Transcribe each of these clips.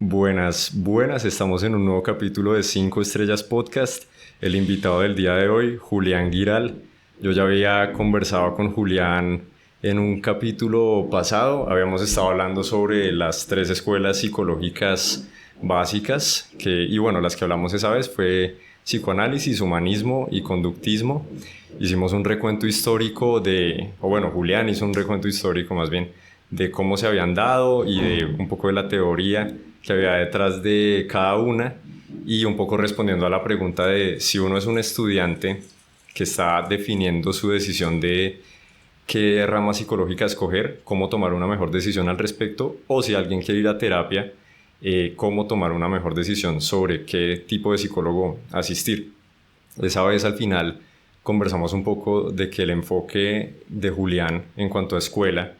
Buenas, buenas, estamos en un nuevo capítulo de 5 Estrellas Podcast. El invitado del día de hoy, Julián Giral. Yo ya había conversado con Julián en un capítulo pasado. Habíamos estado hablando sobre las tres escuelas psicológicas básicas, y bueno, las que hablamos esa vez fue psicoanálisis, humanismo y conductismo. Hicimos un recuento histórico Julián hizo un recuento histórico más bien, de cómo se habían dado y de un poco de la teoría que había detrás de cada una, y un poco respondiendo a la pregunta de si uno es un estudiante que está definiendo su decisión de qué rama psicológica escoger, cómo tomar una mejor decisión al respecto, o si alguien quiere ir a terapia, cómo tomar una mejor decisión sobre qué tipo de psicólogo asistir. Esa vez al final conversamos un poco de que el enfoque de Julián en cuanto a escuela,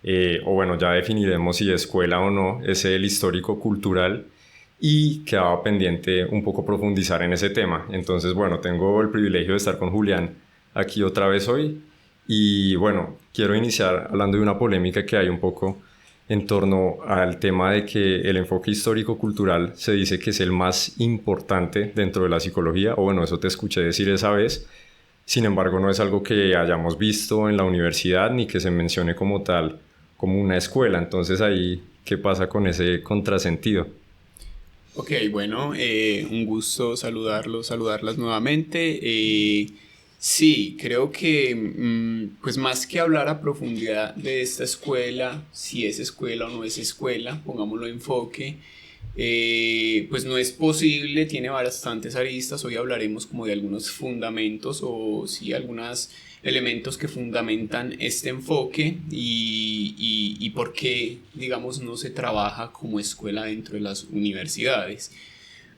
ya definiremos si escuela o no, es el histórico-cultural, y quedaba pendiente un poco profundizar en ese tema. Entonces, bueno, tengo el privilegio de estar con Julián aquí otra vez hoy, y bueno, quiero iniciar hablando de una polémica que hay un poco en torno al tema de que el enfoque histórico-cultural se dice que es el más importante dentro de la psicología, o bueno, eso te escuché decir esa vez. Sin embargo, no es algo que hayamos visto en la universidad ni que se mencione como tal, como una escuela. Entonces ahí, ¿qué pasa con ese contrasentido? Ok, bueno, un gusto saludarlas nuevamente. Sí, creo que, pues más que hablar a profundidad de esta escuela, si es escuela o no es escuela, pongámoslo en enfoque, pues no es posible, tiene bastantes aristas. Hoy hablaremos como de algunos fundamentos o sí, algunos elementos que fundamentan este enfoque y por qué, digamos, no se trabaja como escuela dentro de las universidades.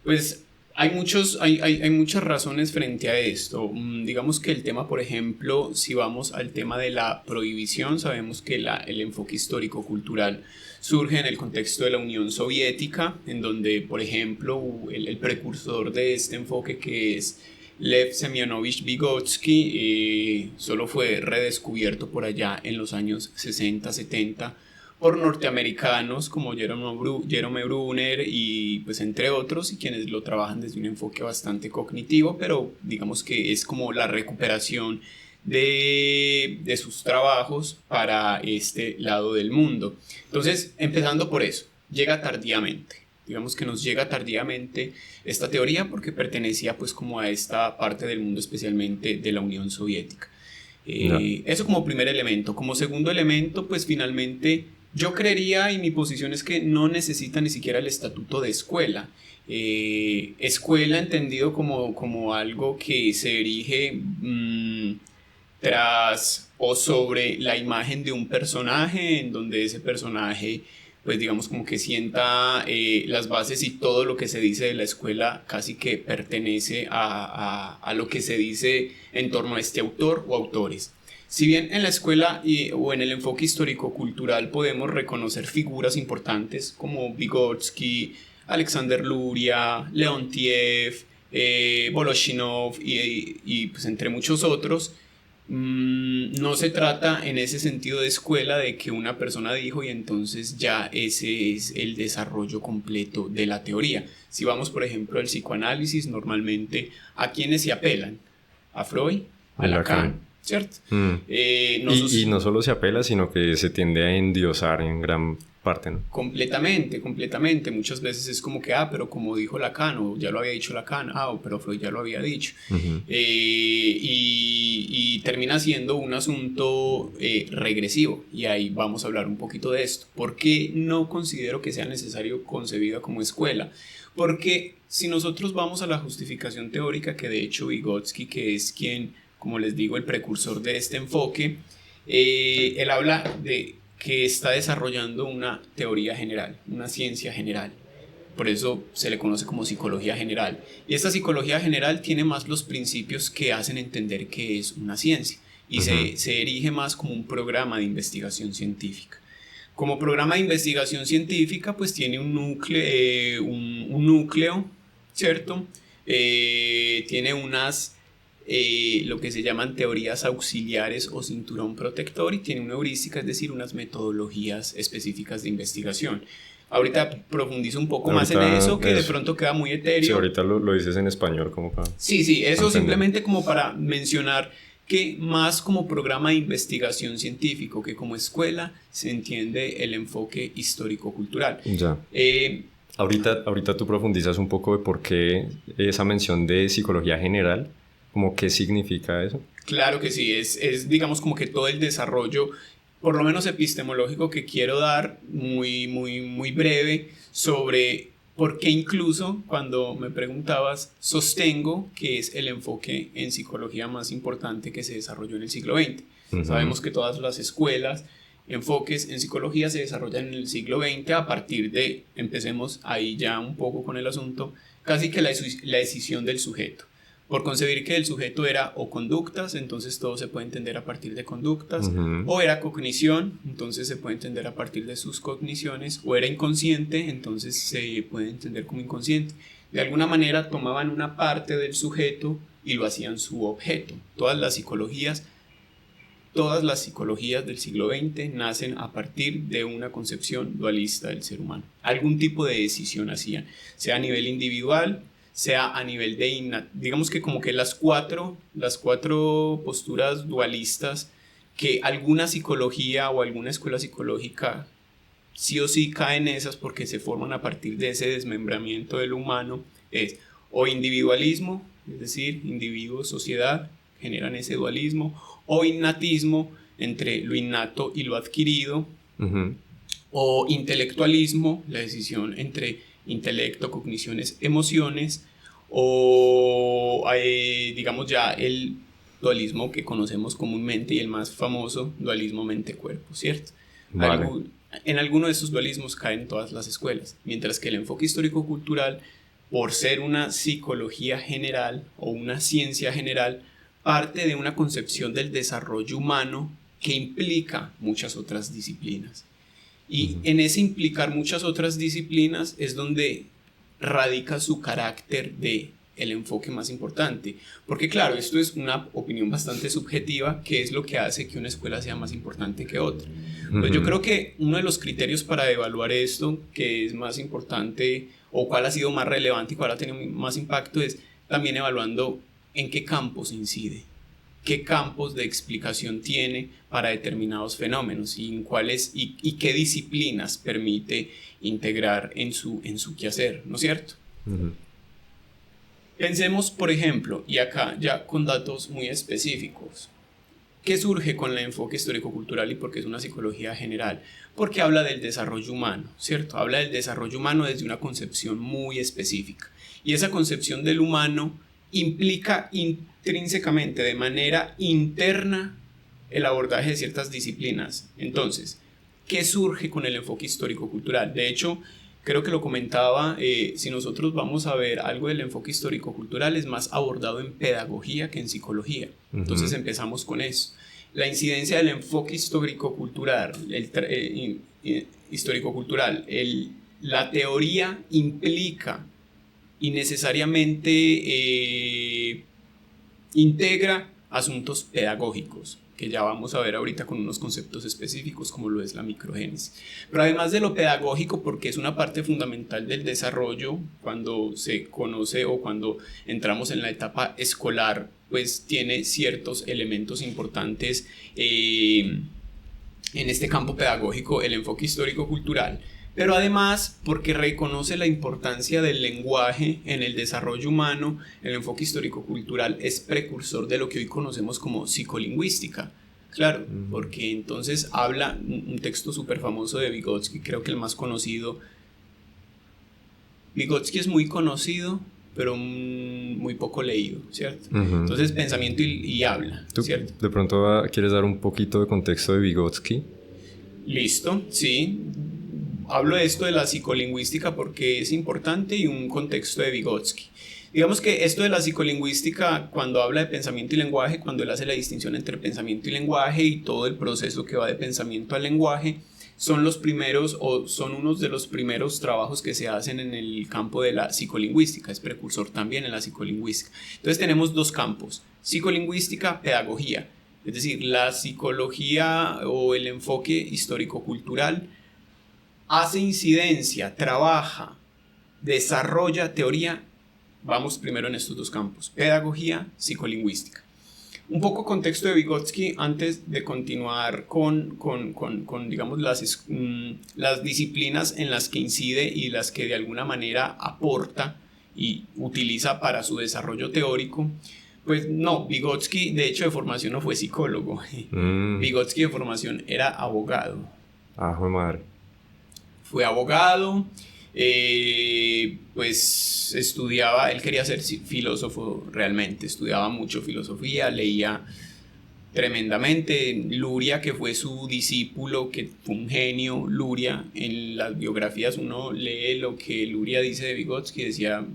Pues hay muchas razones frente a esto. Digamos que el tema, por ejemplo, si vamos al tema de la prohibición, sabemos que el enfoque histórico-cultural surge en el contexto de la Unión Soviética, en donde, por ejemplo, el precursor de este enfoque, que es Lev Semyonovich Vygotsky, solo fue redescubierto por allá en los años 60-70 por norteamericanos como Jerome Brunner y pues entre otros, y quienes lo trabajan desde un enfoque bastante cognitivo, pero digamos que es como la recuperación de sus trabajos para este lado del mundo. Entonces, empezando por eso, llega tardíamente. Digamos que nos llega tardíamente esta teoría porque pertenecía pues como a esta parte del mundo, especialmente de la Unión Soviética. Ya. Eso como primer elemento. Como segundo elemento, pues finalmente yo creería, y mi posición es que no necesita ni siquiera el estatuto de escuela. Escuela entendido como algo que se erige tras o sobre la imagen de un personaje, en donde ese personaje pues digamos como que sienta las bases, y todo lo que se dice de la escuela casi que pertenece a lo que se dice en torno a este autor o autores. Si bien en la escuela o en el enfoque histórico-cultural podemos reconocer figuras importantes como Vygotsky, Alexander Luria, Leontiev, Voloshinov y pues entre muchos otros, no se trata en ese sentido de escuela de que una persona dijo y entonces ya ese es el desarrollo completo de la teoría. Si vamos por ejemplo al psicoanálisis, normalmente ¿a quiénes se apelan? A Freud, a En Lacan, Lacan. ¿cierto? Mm. No Y sos- no solo se apela, sino que se tiende a endiosar en gran parte, ¿no? Completamente, completamente. Muchas veces es como que, pero como dijo Lacan, o ya lo había dicho Lacan, pero Freud ya lo había dicho. Ujú. Y termina siendo un asunto regresivo. Y ahí vamos a hablar un poquito de esto. ¿Por qué no considero que sea necesario concebida como escuela? Porque si nosotros vamos a la justificación teórica, que de hecho Vygotsky, que es quien, como les digo, el precursor de este enfoque, él habla de que está desarrollando una teoría general, una ciencia general. Por eso se le conoce como psicología general. Y esta psicología general tiene más los principios que hacen entender que es una ciencia, y Ujú. se erige más como un programa de investigación científica. Como programa de investigación científica, pues tiene un núcleo, ¿cierto? Tiene lo que se llaman teorías auxiliares o cinturón protector, y tiene una heurística, es decir, unas metodologías específicas de investigación. Ahorita profundizo un poco más en eso, que de pronto queda muy etéreo. Sí, ahorita lo dices en español como para... Sí, eso simplemente como para mencionar que más como programa de investigación científico que como escuela se entiende el enfoque histórico-cultural. Ya. Ahorita tú profundizas un poco de por qué esa mención de psicología general, como qué significa eso. Claro que sí, es digamos como que todo el desarrollo, por lo menos epistemológico, que quiero dar muy breve sobre por qué incluso cuando me preguntabas sostengo que es el enfoque en psicología más importante que se desarrolló en el siglo XX. Uh-huh. Sabemos que todas las escuelas, enfoques en psicología se desarrollan en el siglo XX a partir de, empecemos ahí ya un poco con el asunto, casi que la decisión del sujeto. Por concebir que el sujeto era o conductas, entonces todo se puede entender a partir de conductas, uh-huh. O era cognición, entonces se puede entender a partir de sus cogniciones, o era inconsciente, entonces se puede entender como inconsciente. De alguna manera tomaban una parte del sujeto y lo hacían su objeto. Todas las psicologías del siglo XX nacen a partir de una concepción dualista del ser humano. Algún tipo de decisión hacían, sea a nivel individual, sea a nivel de, digamos que como que las cuatro posturas dualistas que alguna psicología o alguna escuela psicológica sí o sí caen en esas porque se forman a partir de ese desmembramiento del humano, es o individualismo, es decir, individuo, sociedad, generan ese dualismo, o innatismo, entre lo innato y lo adquirido, uh-huh. O intelectualismo, la decisión entre intelecto, cogniciones, emociones, o digamos ya el dualismo que conocemos comúnmente y el más famoso, dualismo mente-cuerpo, ¿cierto? Vale. En alguno de esos dualismos caen todas las escuelas, mientras que el enfoque histórico-cultural, por ser una psicología general o una ciencia general, parte de una concepción del desarrollo humano que implica muchas otras disciplinas. Y en ese implicar muchas otras disciplinas es donde radica su carácter de el enfoque más importante. Porque claro, esto es una opinión bastante subjetiva, que es lo que hace que una escuela sea más importante que otra. Pues yo creo que uno de los criterios para evaluar esto, que es más importante, o cuál ha sido más relevante y cuál ha tenido más impacto, es también evaluando en qué campos incide, qué campos de explicación tiene para determinados fenómenos y en cuáles y qué disciplinas permite integrar en su quehacer, ¿no es cierto? Uh-huh. Pensemos, por ejemplo, y acá ya con datos muy específicos, ¿qué surge con el enfoque histórico-cultural y por qué es una psicología general? Porque habla del desarrollo humano, ¿cierto? Habla del desarrollo humano desde una concepción muy específica. Y esa concepción del humano implica intrínsecamente, de manera interna, el abordaje de ciertas disciplinas. Entonces, ¿qué surge con el enfoque histórico-cultural? De hecho, creo que lo comentaba, si nosotros vamos a ver algo del enfoque histórico-cultural, es más abordado en pedagogía que en psicología. Uh-huh. Entonces empezamos con eso. La incidencia del enfoque histórico-cultural, la teoría implica y necesariamente integra asuntos pedagógicos, que ya vamos a ver ahorita con unos conceptos específicos como lo es la microgénesis. Pero además de lo pedagógico, porque es una parte fundamental del desarrollo, cuando se conoce o cuando entramos en la etapa escolar, pues tiene ciertos elementos importantes en este campo pedagógico, el enfoque histórico-cultural. Pero además, porque reconoce la importancia del lenguaje en el desarrollo humano, el enfoque histórico-cultural es precursor de lo que hoy conocemos como psicolingüística. Claro, porque entonces habla un texto súper famoso de Vygotsky, creo que el más conocido. Vygotsky es muy conocido, pero muy poco leído, ¿cierto? Uh-huh. Entonces, pensamiento y habla, ¿cierto? ¿De pronto quieres dar un poquito de contexto de Vygotsky? Listo, sí. Hablo de esto de la psicolingüística porque es importante y un contexto de Vygotsky. Digamos que esto de la psicolingüística, cuando habla de pensamiento y lenguaje, cuando él hace la distinción entre pensamiento y lenguaje y todo el proceso que va de pensamiento al lenguaje, son los primeros o son unos de los primeros trabajos que se hacen en el campo de la psicolingüística, es precursor también en la psicolingüística. Entonces tenemos dos campos, psicolingüística, pedagogía, es decir, la psicología o el enfoque histórico-cultural hace incidencia, trabaja, desarrolla teoría. Vamos primero en estos dos campos, pedagogía, psicolingüística. Un poco contexto de Vygotsky antes de continuar con digamos, las disciplinas en las que incide y las que de alguna manera aporta y utiliza para su desarrollo teórico. Pues no, Vygotsky de hecho de formación no fue psicólogo. Vygotsky de formación era abogado. Ah, joder, madre. Fue abogado, pues estudiaba, él quería ser filósofo realmente, estudiaba mucho filosofía, leía tremendamente. Luria, que fue su discípulo, que fue un genio, Luria, en las biografías uno lee lo que Luria dice de Vygotsky, decía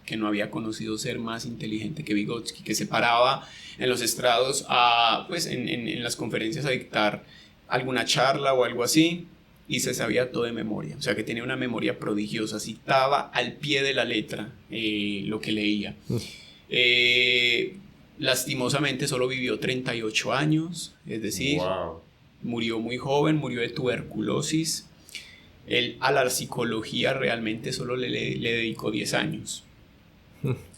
que no había conocido ser más inteligente que Vygotsky, que se paraba en los estrados pues en las conferencias a dictar alguna charla o algo así, y se sabía todo de memoria, o sea que tenía una memoria prodigiosa, citaba al pie de la letra lo que leía. Lastimosamente solo vivió 38 años, es decir, wow, murió muy joven, murió de tuberculosis. Él a la psicología realmente solo le dedicó 10 años.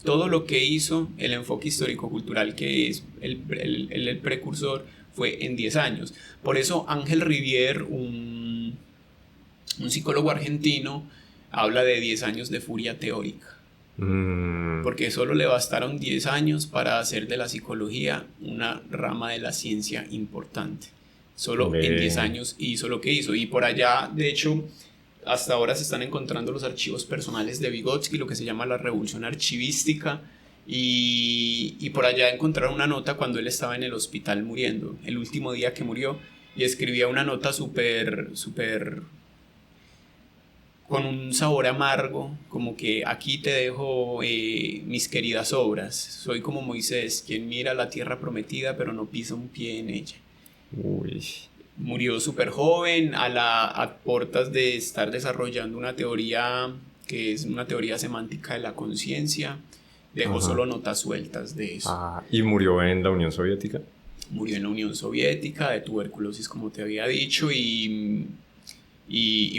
Todo lo que hizo, el enfoque histórico-cultural que es el precursor, fue en 10 años. Por eso Ángel Rivière, un psicólogo argentino, habla de 10 años de furia teórica. Porque solo le bastaron 10 años para hacer de la psicología una rama de la ciencia importante. Solo en 10 años hizo lo que hizo. Y por allá, de hecho, hasta ahora se están encontrando los archivos personales de Vygotsky, lo que se llama la revolución archivística. Y por allá encontraron una nota cuando él estaba en el hospital muriendo, el último día que murió, y escribía una nota súper con un sabor amargo, como que aquí te dejo mis queridas obras, soy como Moisés, quien mira la tierra prometida pero no pisa un pie en ella. Uy. Murió súper joven, a portas de estar desarrollando una teoría que es una teoría semántica de la conciencia. Dejó solo notas sueltas de eso. ¿Y murió en la Unión Soviética? Murió en la Unión Soviética de tuberculosis, como te había dicho, y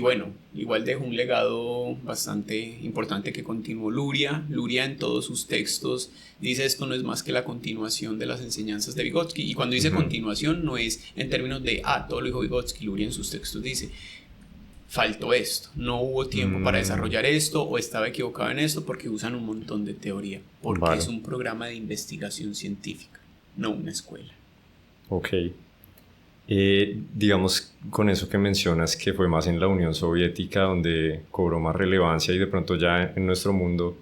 bueno, igual dejó un legado bastante importante que continuó Luria. Luria en todos sus textos dice esto no es más que la continuación de las enseñanzas de Vygotsky, y cuando dice continuación no es en términos de todo lo dijo Vygotsky. Luria en sus textos dice faltó esto, no hubo tiempo para desarrollar esto, o estaba equivocado en esto, porque usan un montón de teoría, porque es un programa de investigación científica, no una escuela. Ok. Digamos, con eso que mencionas, que fue más en la Unión Soviética donde cobró más relevancia, y de pronto ya en nuestro mundo,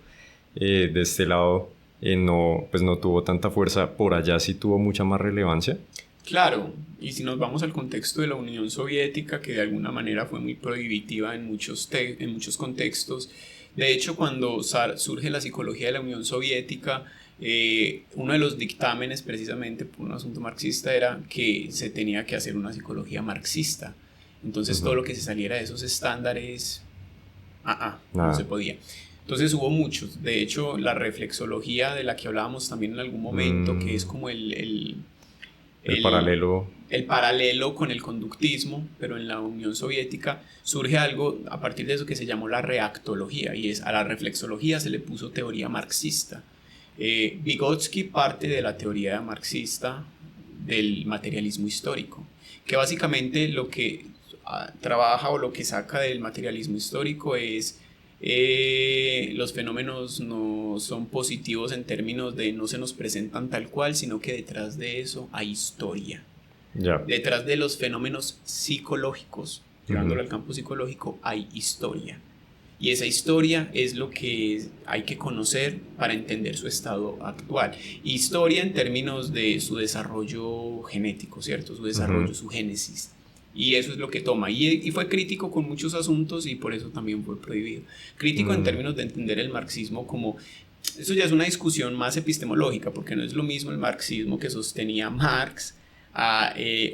de este lado, no tuvo tanta fuerza, por allá sí tuvo mucha más relevancia. Claro, y si nos vamos al contexto de la Unión Soviética, que de alguna manera fue muy prohibitiva en muchos contextos. De hecho, cuando surge la psicología de la Unión Soviética, uno de los dictámenes, precisamente por un asunto marxista, era que se tenía que hacer una psicología marxista. Entonces todo lo que se saliera de esos estándares, no se podía. Entonces hubo muchos. De hecho, la reflexología, de la que hablábamos también en algún momento, que es como el paralelo con el conductismo, pero en la Unión Soviética surge algo a partir de eso que se llamó la reactología, y a la reflexología se le puso teoría marxista. Vygotsky parte de la teoría marxista del materialismo histórico, que básicamente lo que trabaja o lo que saca del materialismo histórico es los fenómenos no son positivos en términos de no se nos presentan tal cual, sino que detrás de eso hay historia. Detrás de los fenómenos psicológicos, llevándolo al campo psicológico, hay historia. Y esa historia es lo que hay que conocer para entender su estado actual. Historia en términos de su desarrollo genético, ¿cierto? Su desarrollo, su génesis. Y eso es lo que toma. Y fue crítico con muchos asuntos, y por eso también fue prohibido. Crítico en términos de entender el marxismo como... Eso ya es una discusión más epistemológica, porque no es lo mismo el marxismo que sostenía Marx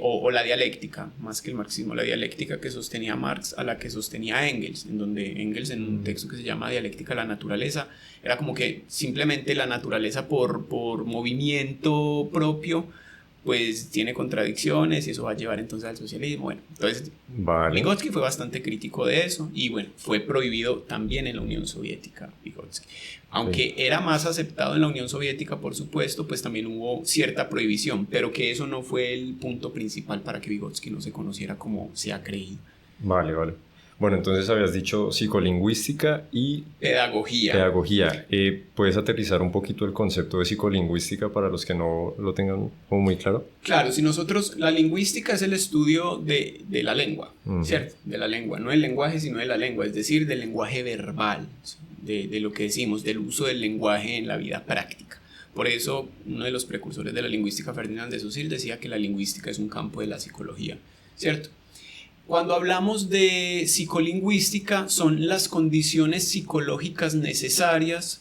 o la dialéctica, más que el marxismo, la dialéctica que sostenía Marx a la que sostenía Engels, en donde Engels, en un texto que se llama Dialéctica de la Naturaleza, era como que simplemente la naturaleza por movimiento propio pues tiene contradicciones y eso va a llevar entonces al socialismo. Bueno, entonces Vygotsky fue bastante crítico de eso y bueno, fue prohibido también en la Unión Soviética Vygotsky. Aunque era más aceptado en la Unión Soviética, por supuesto, pues también hubo cierta prohibición, pero que eso no fue el punto principal para que Vygotsky no se conociera como se ha creído. Vale. Bueno, entonces habías dicho psicolingüística y pedagogía. ¿Puedes aterrizar un poquito el concepto de psicolingüística para los que no lo tengan como muy claro? Claro, si nosotros, la lingüística es el estudio de la lengua, ¿cierto? De la lengua, no del lenguaje, sino de la lengua, es decir, del lenguaje verbal, de lo que decimos, del uso del lenguaje en la vida práctica. Por eso, uno de los precursores de la lingüística, Ferdinand de Saussure, decía que la lingüística es un campo de la psicología, ¿cierto? Cuando hablamos de psicolingüística, son las condiciones psicológicas necesarias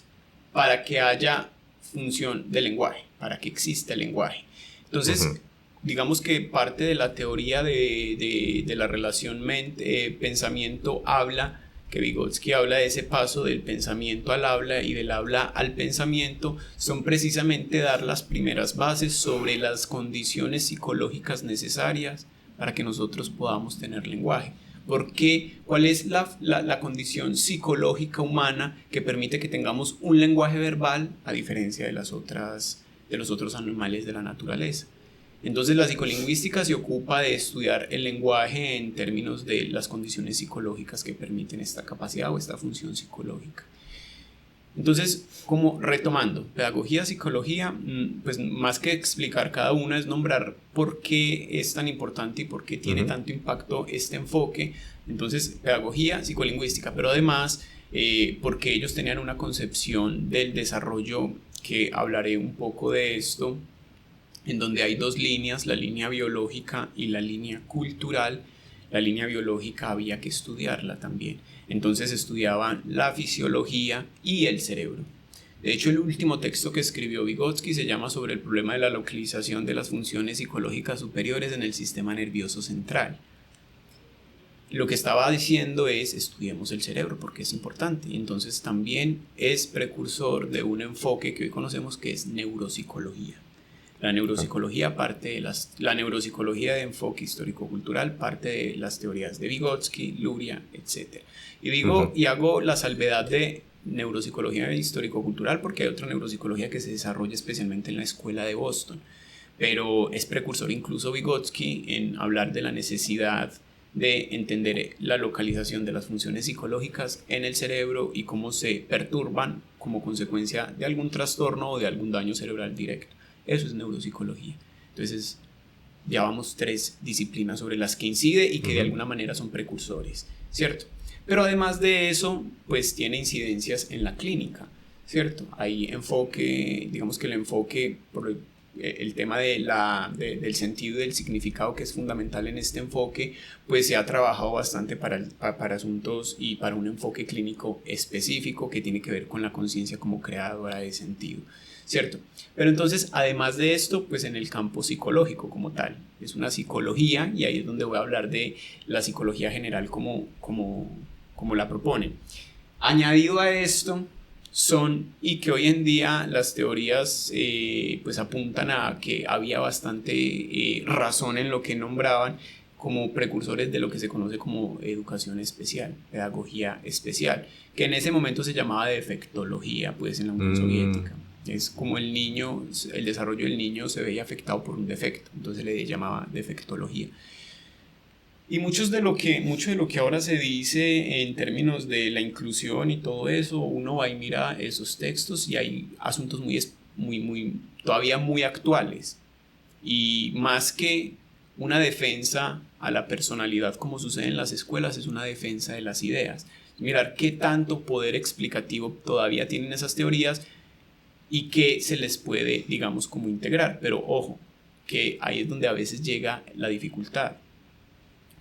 para que haya función del lenguaje, para que exista el lenguaje. Entonces, digamos que parte de la teoría de la relación pensamiento-habla, que Vygotsky habla de ese paso del pensamiento al habla y del habla al pensamiento, son precisamente dar las primeras bases sobre las condiciones psicológicas necesarias para que nosotros podamos tener lenguaje. ¿Cuál es la condición psicológica humana que permite que tengamos un lenguaje verbal a diferencia de los otros animales de la naturaleza? Entonces la psicolingüística se ocupa de estudiar el lenguaje en términos de las condiciones psicológicas que permiten esta capacidad o esta función psicológica. Entonces, como retomando, pedagogía, psicología, pues más que explicar cada una es nombrar por qué es tan importante y por qué tiene tanto impacto este enfoque. Entonces, pedagogía, psicolingüística, pero además porque ellos tenían una concepción del desarrollo, que hablaré un poco de esto, en donde hay dos líneas, la línea biológica y la línea cultural. La línea biológica había que estudiarla también. Entonces estudiaban la fisiología y el cerebro. De hecho, el último texto que escribió Vygotsky se llama sobre el problema de la localización de las funciones psicológicas superiores en el sistema nervioso central. Lo que estaba diciendo es, estudiemos el cerebro porque es importante. Y entonces también es precursor de un enfoque que hoy conocemos que es neuropsicología. La neuropsicología la neuropsicología de enfoque histórico-cultural parte de las teorías de Vygotsky, Luria, etc. Y hago la salvedad de neuropsicología histórico-cultural porque hay otra neuropsicología que se desarrolla especialmente en la escuela de Boston, pero es precursor incluso Vygotsky en hablar de la necesidad de entender la localización de las funciones psicológicas en el cerebro y cómo se perturban como consecuencia de algún trastorno o de algún daño cerebral directo. Eso es neuropsicología. Entonces, ya vamos 3 disciplinas sobre las que incide y que de alguna manera son precursores, ¿cierto? Pero además de eso, pues tiene incidencias en la clínica, ¿cierto? Hay enfoque, digamos que el enfoque por el tema del sentido y del significado que es fundamental en este enfoque, pues se ha trabajado bastante para asuntos y para un enfoque clínico específico que tiene que ver con la conciencia como creadora de sentido, ¿cierto? Pero entonces, además de esto, pues en el campo psicológico como tal, es una psicología y ahí es donde voy a hablar de la psicología general como la propone. Añadido a esto y que hoy en día las teorías pues apuntan a que había bastante razón en lo que nombraban como precursores de lo que se conoce como educación especial, pedagogía especial, que en ese momento se llamaba defectología pues en la Unión Soviética. Es como el desarrollo del niño se veía afectado por un defecto, entonces le llamaba defectología. Y mucho de lo que ahora se dice en términos de la inclusión y todo eso, uno va y mira esos textos y hay asuntos todavía muy actuales. Y más que una defensa a la personalidad como sucede en las escuelas, es una defensa de las ideas. Mirar qué tanto poder explicativo todavía tienen esas teorías y qué se les puede, digamos, como integrar. Pero ojo, que ahí es donde a veces llega la dificultad.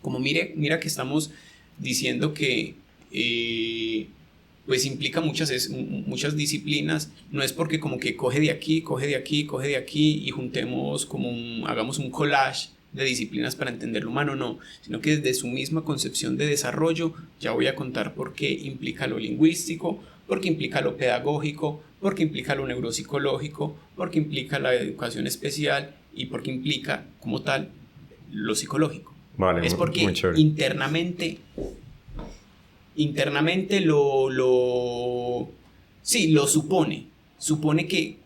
Como mira que estamos diciendo que pues implica muchas disciplinas, no es porque como que coge de aquí y juntemos hagamos un collage de disciplinas para entender lo humano, no, sino que desde su misma concepción de desarrollo ya voy a contar por qué implica lo lingüístico, por qué implica lo pedagógico, por qué implica lo neuropsicológico, por qué implica la educación especial y porque implica como tal lo psicológico. Vale, es porque muy chévere. internamente lo supone que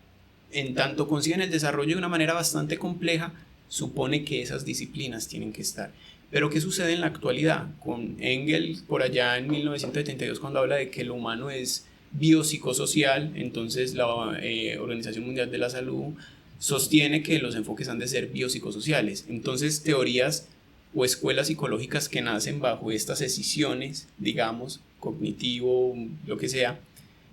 en tanto conciben el desarrollo de una manera bastante compleja, supone que esas disciplinas tienen que estar. Pero ¿qué sucede en la actualidad? Con Engels, por allá en 1972, cuando habla de que lo humano es biopsicosocial, entonces la Organización Mundial de la Salud sostiene que los enfoques han de ser biopsicosociales. Entonces, teorías o escuelas psicológicas que nacen bajo estas escisiones, digamos, cognitivo, lo que sea,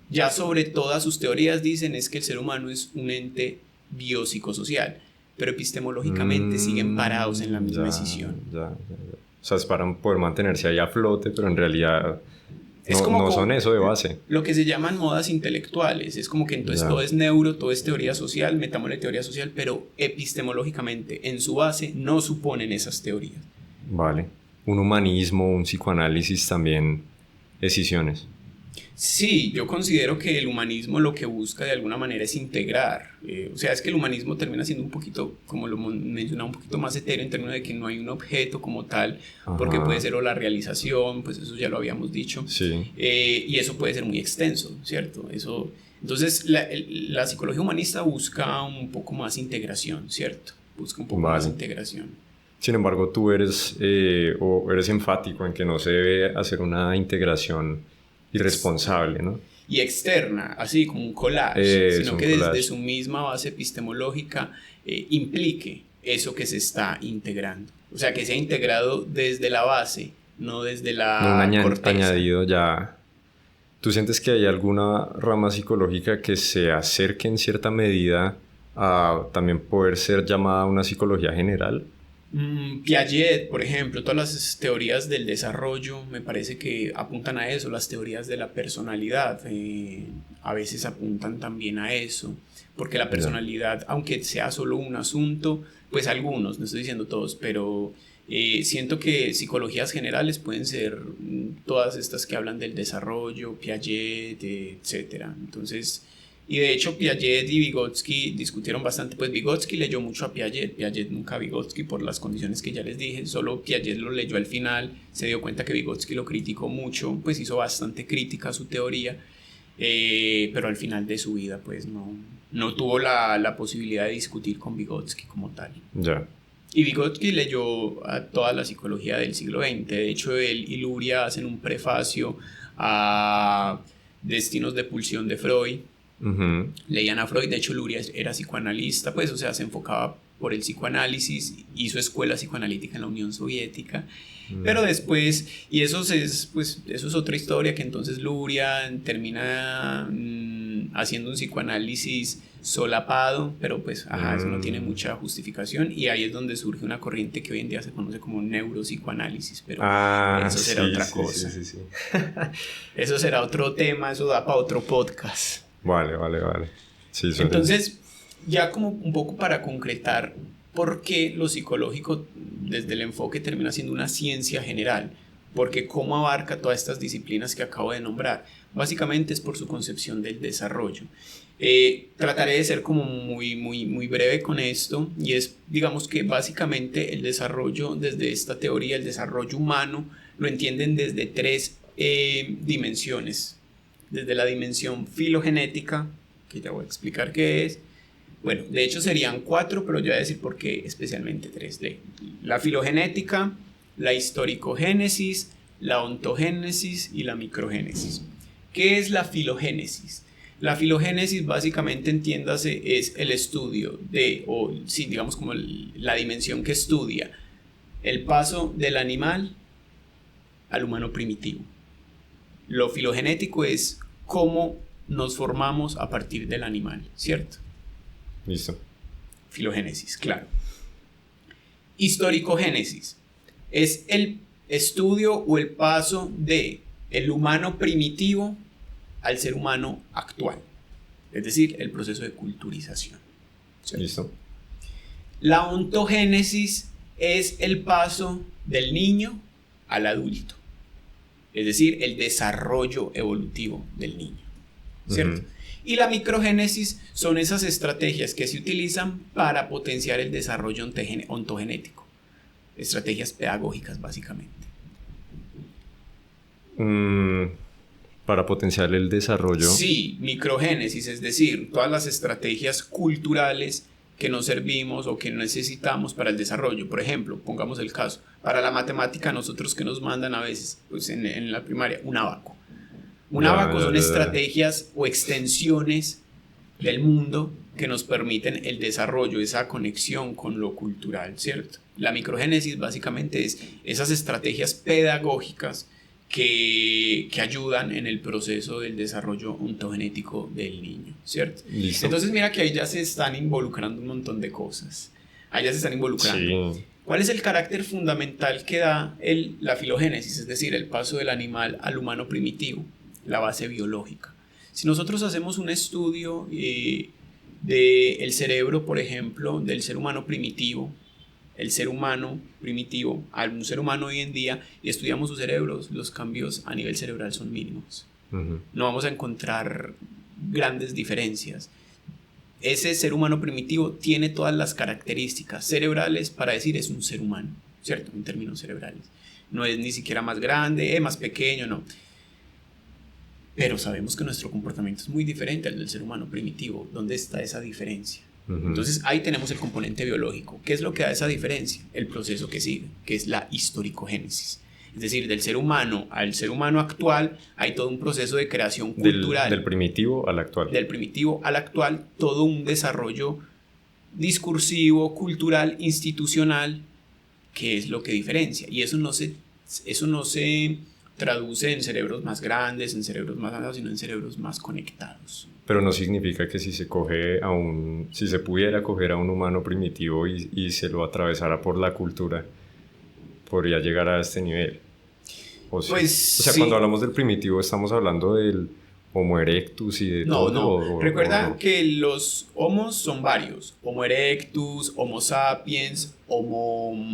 ya sobre todas sus teorías dicen es que el ser humano es un ente biopsicosocial, pero epistemológicamente siguen parados en la misma escisión. Ya. O sea, es para poder mantenerse ahí a flote, pero en realidad es como no son eso de base. Lo que se llaman modas intelectuales. Es como que entonces todo es neuro, todo es teoría social, metámosle teoría social, pero epistemológicamente en su base no suponen esas teorías. Vale. Un humanismo, un psicoanálisis también, escisiones. Sí, yo considero que el humanismo lo que busca de alguna manera es integrar. O sea, es que el humanismo termina siendo un poquito, como lo mencionaba, un poquito más etéreo en términos de que no hay un objeto como tal, porque puede ser o la realización, pues eso ya lo habíamos dicho. Sí. Y eso puede ser muy extenso, ¿cierto? Entonces, la psicología humanista busca un poco más integración, ¿cierto? Busca un poco más integración. Sin embargo, tú eres enfático en que no se debe hacer una integración irresponsable, ¿no? Y externa, así como un collage, sino que desde su misma base epistemológica implique eso que se está integrando. O sea, que sea integrado desde la base, no desde la corteza. Añadido ya. ¿Tú sientes que hay alguna rama psicológica que se acerque en cierta medida a también poder ser llamada una psicología general? Piaget, por ejemplo, todas las teorías del desarrollo me parece que apuntan a eso, las teorías de la personalidad a veces apuntan también a eso, porque la personalidad, aunque sea solo un asunto, pues algunos, no estoy diciendo todos, pero siento que psicologías generales pueden ser todas estas que hablan del desarrollo, Piaget, etcétera. Entonces, y de hecho Piaget y Vygotsky discutieron bastante, pues Vygotsky leyó mucho a Piaget nunca a Vygotsky por las condiciones que ya les dije, solo Piaget lo leyó al final, se dio cuenta que Vygotsky lo criticó mucho, pues hizo bastante crítica a su teoría, pero al final de su vida pues no tuvo la posibilidad de discutir con Vygotsky como tal. Ya. Y Vygotsky leyó a toda la psicología del siglo XX, de hecho él y Luria hacen un prefacio a Destinos de pulsión de Freud. Leían a Freud, de hecho Luria era psicoanalista, pues o sea, se enfocaba por el psicoanálisis, hizo escuela psicoanalítica en la Unión Soviética, pero después, y eso es otra historia, que entonces Luria termina haciendo un psicoanálisis solapado, pero pues eso no tiene mucha justificación, y ahí es donde surge una corriente que hoy en día se conoce como neuropsicoanálisis, pero eso será otra cosa. Sí. Eso será otro tema, eso da para otro podcast. Vale. Sí, entonces, ya como un poco para concretar por qué lo psicológico desde el enfoque termina siendo una ciencia general, porque cómo abarca todas estas disciplinas que acabo de nombrar, básicamente es por su concepción del desarrollo. Trataré de ser como muy breve con esto, y es, digamos que básicamente el desarrollo desde esta teoría, el desarrollo humano, lo entienden desde tres dimensiones. Desde la dimensión filogenética, que ya voy a explicar qué es. Bueno, de hecho serían 4, pero yo voy a decir por qué especialmente 3. La filogenética, la historicogénesis, la ontogénesis y la microgénesis. ¿Qué es la filogénesis? La filogénesis básicamente, entiéndase, es el estudio digamos como la dimensión que estudia el paso del animal al humano primitivo. Lo filogenético es cómo nos formamos a partir del animal, ¿cierto? Listo. Filogénesis, claro. Historicogénesis es el estudio o el paso de el humano primitivo al ser humano actual, es decir, el proceso de culturización, ¿cierto? Listo. La ontogénesis es el paso del niño al adulto, es decir, el desarrollo evolutivo del niño. ¿cierto? Y la microgénesis son esas estrategias que se utilizan para potenciar el desarrollo ontogenético. Estrategias pedagógicas, básicamente. Para potenciar el desarrollo. Sí, microgénesis, es decir, todas las estrategias culturales que nos servimos o que necesitamos para el desarrollo. Por ejemplo, pongamos el caso, para la matemática nosotros que nos mandan a veces, pues en la primaria, un abaco. Un abaco son estrategias o extensiones del mundo que nos permiten el desarrollo, esa conexión con lo cultural, ¿cierto? La microgénesis básicamente es esas estrategias pedagógicas que ayudan en el proceso del desarrollo ontogenético del niño, ¿cierto? Listo. Entonces mira que ahí ya se están involucrando un montón de cosas. Ahí ya se están involucrando. Sí. ¿Cuál es el carácter fundamental que da la filogénesis? Es decir, el paso del animal al humano primitivo, la base biológica. Si nosotros hacemos un estudio del cerebro, por ejemplo, del ser humano primitivo, el ser humano primitivo, algún ser humano hoy en día, y estudiamos sus cerebros, los cambios a nivel cerebral son mínimos. No vamos a encontrar grandes diferencias. Ese ser humano primitivo tiene todas las características cerebrales para decir es un ser humano, ¿cierto? En términos cerebrales. No es ni siquiera más grande, más pequeño, no. Pero sabemos que nuestro comportamiento es muy diferente al del ser humano primitivo. ¿Dónde está esa diferencia? Entonces ahí tenemos el componente biológico. ¿Qué es lo que da esa diferencia? El proceso que sigue, que es la historicogénesis. Es decir, del ser humano al ser humano actual hay todo un proceso de creación cultural. Del primitivo al actual. Del primitivo al actual, todo un desarrollo discursivo, cultural, institucional, que es lo que diferencia. Y eso no se traduce en cerebros más grandes, en cerebros más grandes, sino en cerebros más conectados. Pero no significa que si se pudiera coger a un humano primitivo y se lo atravesara por la cultura, podría llegar a este nivel. O sea, Sí. Cuando hablamos del primitivo estamos hablando del Homo erectus y de todo. No. Recuerda que los homos son varios. Homo erectus, Homo sapiens, Homo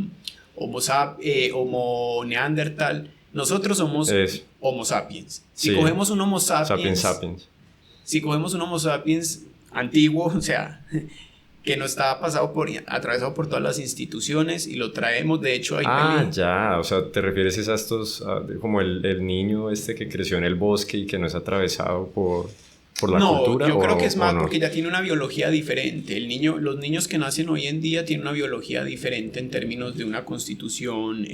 neandertal. Nosotros somos Homo sapiens. Si cogemos un Homo sapiens. Si cogemos un Homo sapiens antiguo, o sea, que no está atravesado por todas las instituciones y lo traemos, de hecho hay ya, o sea, te refieres a estos, como el niño que creció en el bosque y que no es atravesado por la cultura. No, yo creo que es más porque ya tiene una biología diferente. Los niños que nacen hoy en día tienen una biología diferente en términos de una constitución,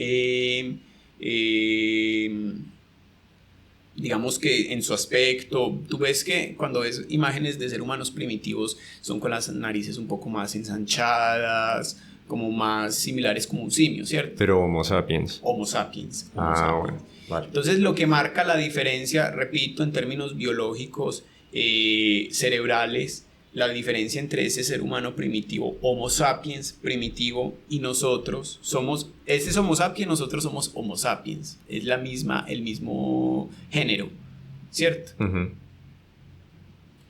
digamos que en su aspecto, tú ves que cuando ves imágenes de seres humanos primitivos son con las narices un poco más ensanchadas, como más similares como un simio, ¿cierto? Pero Homo sapiens. Homo sapiens. Bueno, vale. Entonces lo que marca la diferencia, repito, en términos biológicos, cerebrales, la diferencia entre ese ser humano primitivo, Homo sapiens primitivo, y nosotros somos, ese es Homo sapiens, nosotros somos Homo sapiens, es el mismo género, ¿cierto?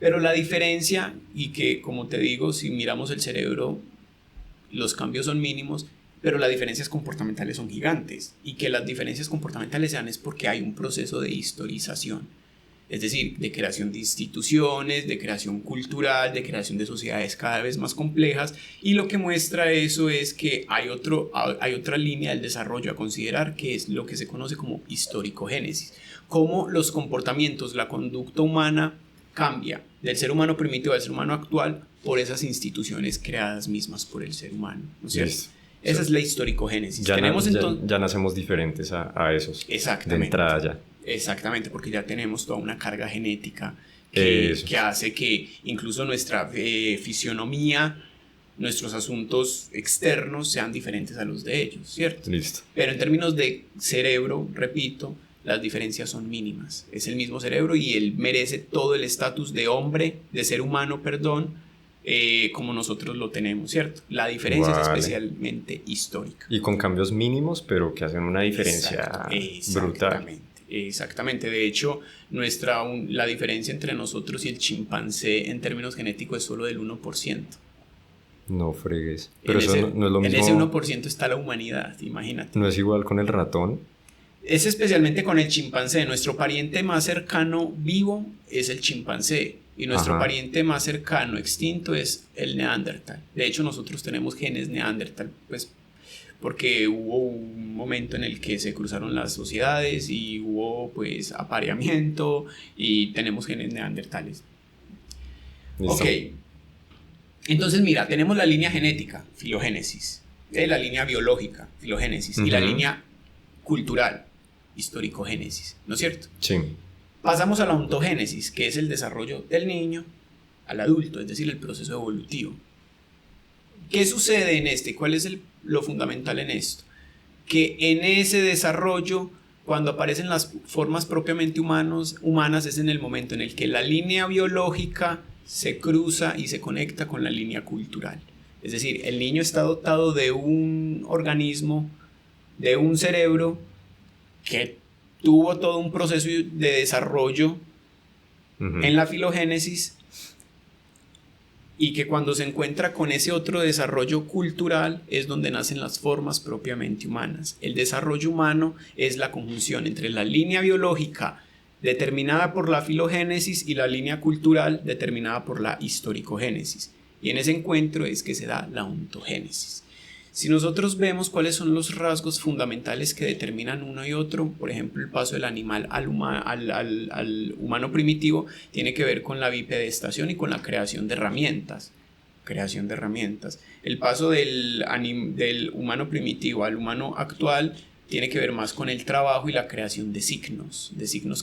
Pero la diferencia, y que como te digo, si miramos el cerebro, los cambios son mínimos, pero las diferencias comportamentales son gigantes, y que las diferencias comportamentales sean es porque hay un proceso de historización. Es decir, de creación de instituciones, de creación cultural, de creación de sociedades cada vez más complejas, y lo que muestra eso es que hay otra línea del desarrollo a considerar, que es lo que se conoce como historicogénesis, cómo los comportamientos, la conducta humana cambia del ser humano primitivo al ser humano actual por esas instituciones creadas mismas por el ser humano, ¿no es cierto? Esa es la historicogénesis. Ya nacemos diferentes a esos. Exactamente. De entrada ya. Exactamente, porque ya tenemos toda una carga genética que hace que incluso nuestra fisionomía, nuestros asuntos externos sean diferentes a los de ellos, ¿cierto? Listo. Pero en términos de cerebro, repito, las diferencias son mínimas. Es el mismo cerebro y él merece todo el estatus de hombre, de ser humano, perdón, como nosotros lo tenemos, ¿cierto? La diferencia es especialmente histórica. Y con cambios mínimos, pero que hacen una diferencia brutal. Exactamente, de hecho la diferencia entre nosotros y el chimpancé en términos genéticos es solo del 1%. No fregues. Pero eso no es lo mismo. En ese 1% está la humanidad, imagínate. ¿No es igual con el ratón? Es especialmente con el chimpancé. Nuestro pariente más cercano vivo es el chimpancé y nuestro pariente más cercano extinto es el neandertal. De hecho, nosotros tenemos genes neandertal, pues porque hubo un momento en el que se cruzaron las sociedades y hubo pues apareamiento y tenemos genes neandertales. ¿Listo? Ok. Entonces, mira, tenemos la línea genética, filogénesis, la línea biológica, filogénesis, y la línea cultural, histórico-génesis, ¿no es cierto? Sí. Pasamos a la ontogénesis, que es el desarrollo del niño al adulto, es decir, el proceso evolutivo. ¿Qué sucede en este? ¿Cuál es lo fundamental en esto? Que en ese desarrollo, cuando aparecen las formas propiamente humanas, es en el momento en el que la línea biológica se cruza y se conecta con la línea cultural. Es decir, el niño está dotado de un organismo, de un cerebro que tuvo todo un proceso de desarrollo en la filogénesis y que cuando se encuentra con ese otro desarrollo cultural es donde nacen las formas propiamente humanas. El desarrollo humano es la conjunción entre la línea biológica determinada por la filogénesis y la línea cultural determinada por la historicogénesis. Y en ese encuentro es que se da la ontogénesis. Si nosotros vemos cuáles son los rasgos fundamentales que determinan uno y otro, por ejemplo, el paso del animal al humano primitivo tiene que ver con la bipedestación y con la creación de herramientas. El paso del humano primitivo al humano actual tiene que ver más con el trabajo y la creación de signos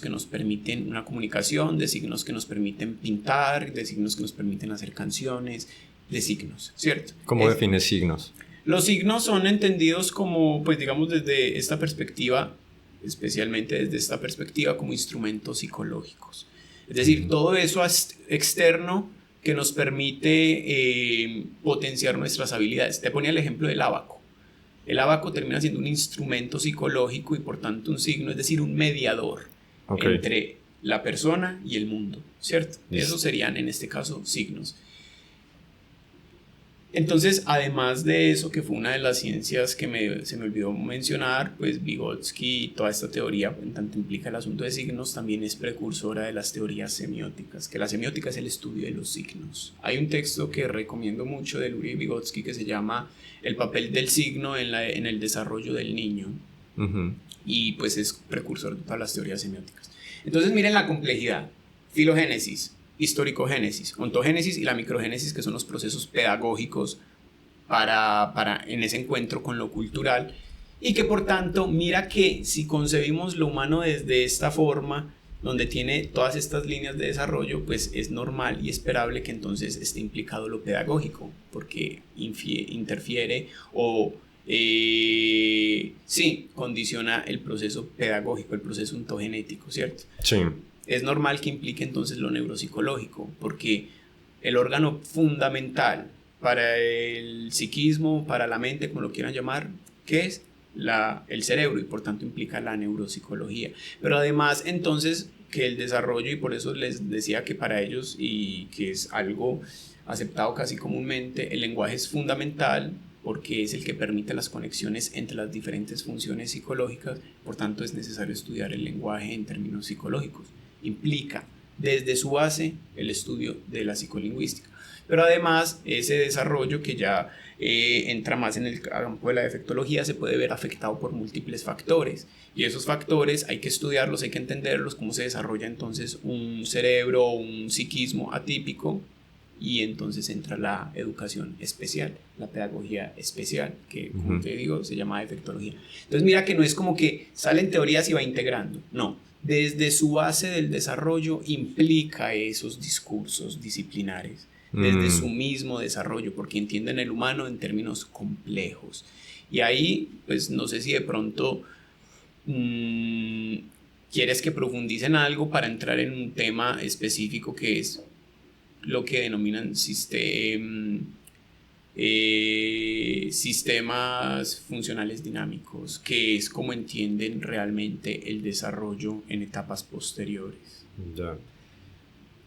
que nos permiten una comunicación, de signos que nos permiten pintar, de signos que nos permiten hacer canciones, de signos, ¿cierto? ¿Cómo defines signos? Los signos son entendidos como, pues digamos desde esta perspectiva, especialmente desde esta perspectiva, como instrumentos psicológicos. Es decir, todo eso externo que nos permite potenciar nuestras habilidades. Te ponía el ejemplo del ábaco. El ábaco termina siendo un instrumento psicológico y por tanto un signo, es decir, un mediador entre la persona y el mundo, ¿cierto? Esos serían en este caso signos. Entonces, además de eso, que fue una de las ciencias que se me olvidó mencionar, pues Vygotsky y toda esta teoría, en tanto implica el asunto de signos, también es precursora de las teorías semióticas, que la semiótica es el estudio de los signos. Hay un texto que recomiendo mucho de Luria y Vygotsky que se llama El papel del signo en el desarrollo del niño, y pues es precursor de todas las teorías semióticas. Entonces, miren la complejidad. Filogénesis, historicogénesis, ontogénesis y la microgénesis, que son los procesos pedagógicos para en ese encuentro con lo cultural, y que por tanto, mira que si concebimos lo humano desde esta forma, donde tiene todas estas líneas de desarrollo, pues es normal y esperable que entonces esté implicado lo pedagógico, porque interfiere o condiciona el proceso pedagógico, el proceso ontogenético, ¿cierto? Sí. Es normal que implique entonces lo neuropsicológico, porque el órgano fundamental para el psiquismo, para la mente, como lo quieran llamar, ¿qué es? El cerebro, y por tanto implica la neuropsicología. Pero además entonces que el desarrollo, y por eso les decía que para ellos, y que es algo aceptado casi comúnmente, el lenguaje es fundamental porque es el que permite las conexiones entre las diferentes funciones psicológicas, por tanto es necesario estudiar el lenguaje en términos psicológicos. Implica desde su base el estudio de la psicolingüística, pero además ese desarrollo que ya entra más en el campo de la defectología se puede ver afectado por múltiples factores, y esos factores hay que estudiarlos, hay que entenderlos, cómo se desarrolla entonces un cerebro o un psiquismo atípico, y entonces entra la educación especial, la pedagogía especial, que como te digo se llama defectología. Entonces mira que no es como que salen teorías y va integrando, no. Desde su base del desarrollo implica esos discursos disciplinares, desde su mismo desarrollo, porque entienden el humano en términos complejos. Y ahí, pues no sé si de pronto quieres que profundice en algo para entrar en un tema específico que es lo que denominan sistemas funcionales dinámicos, que es como entienden realmente el desarrollo en etapas posteriores. Ya.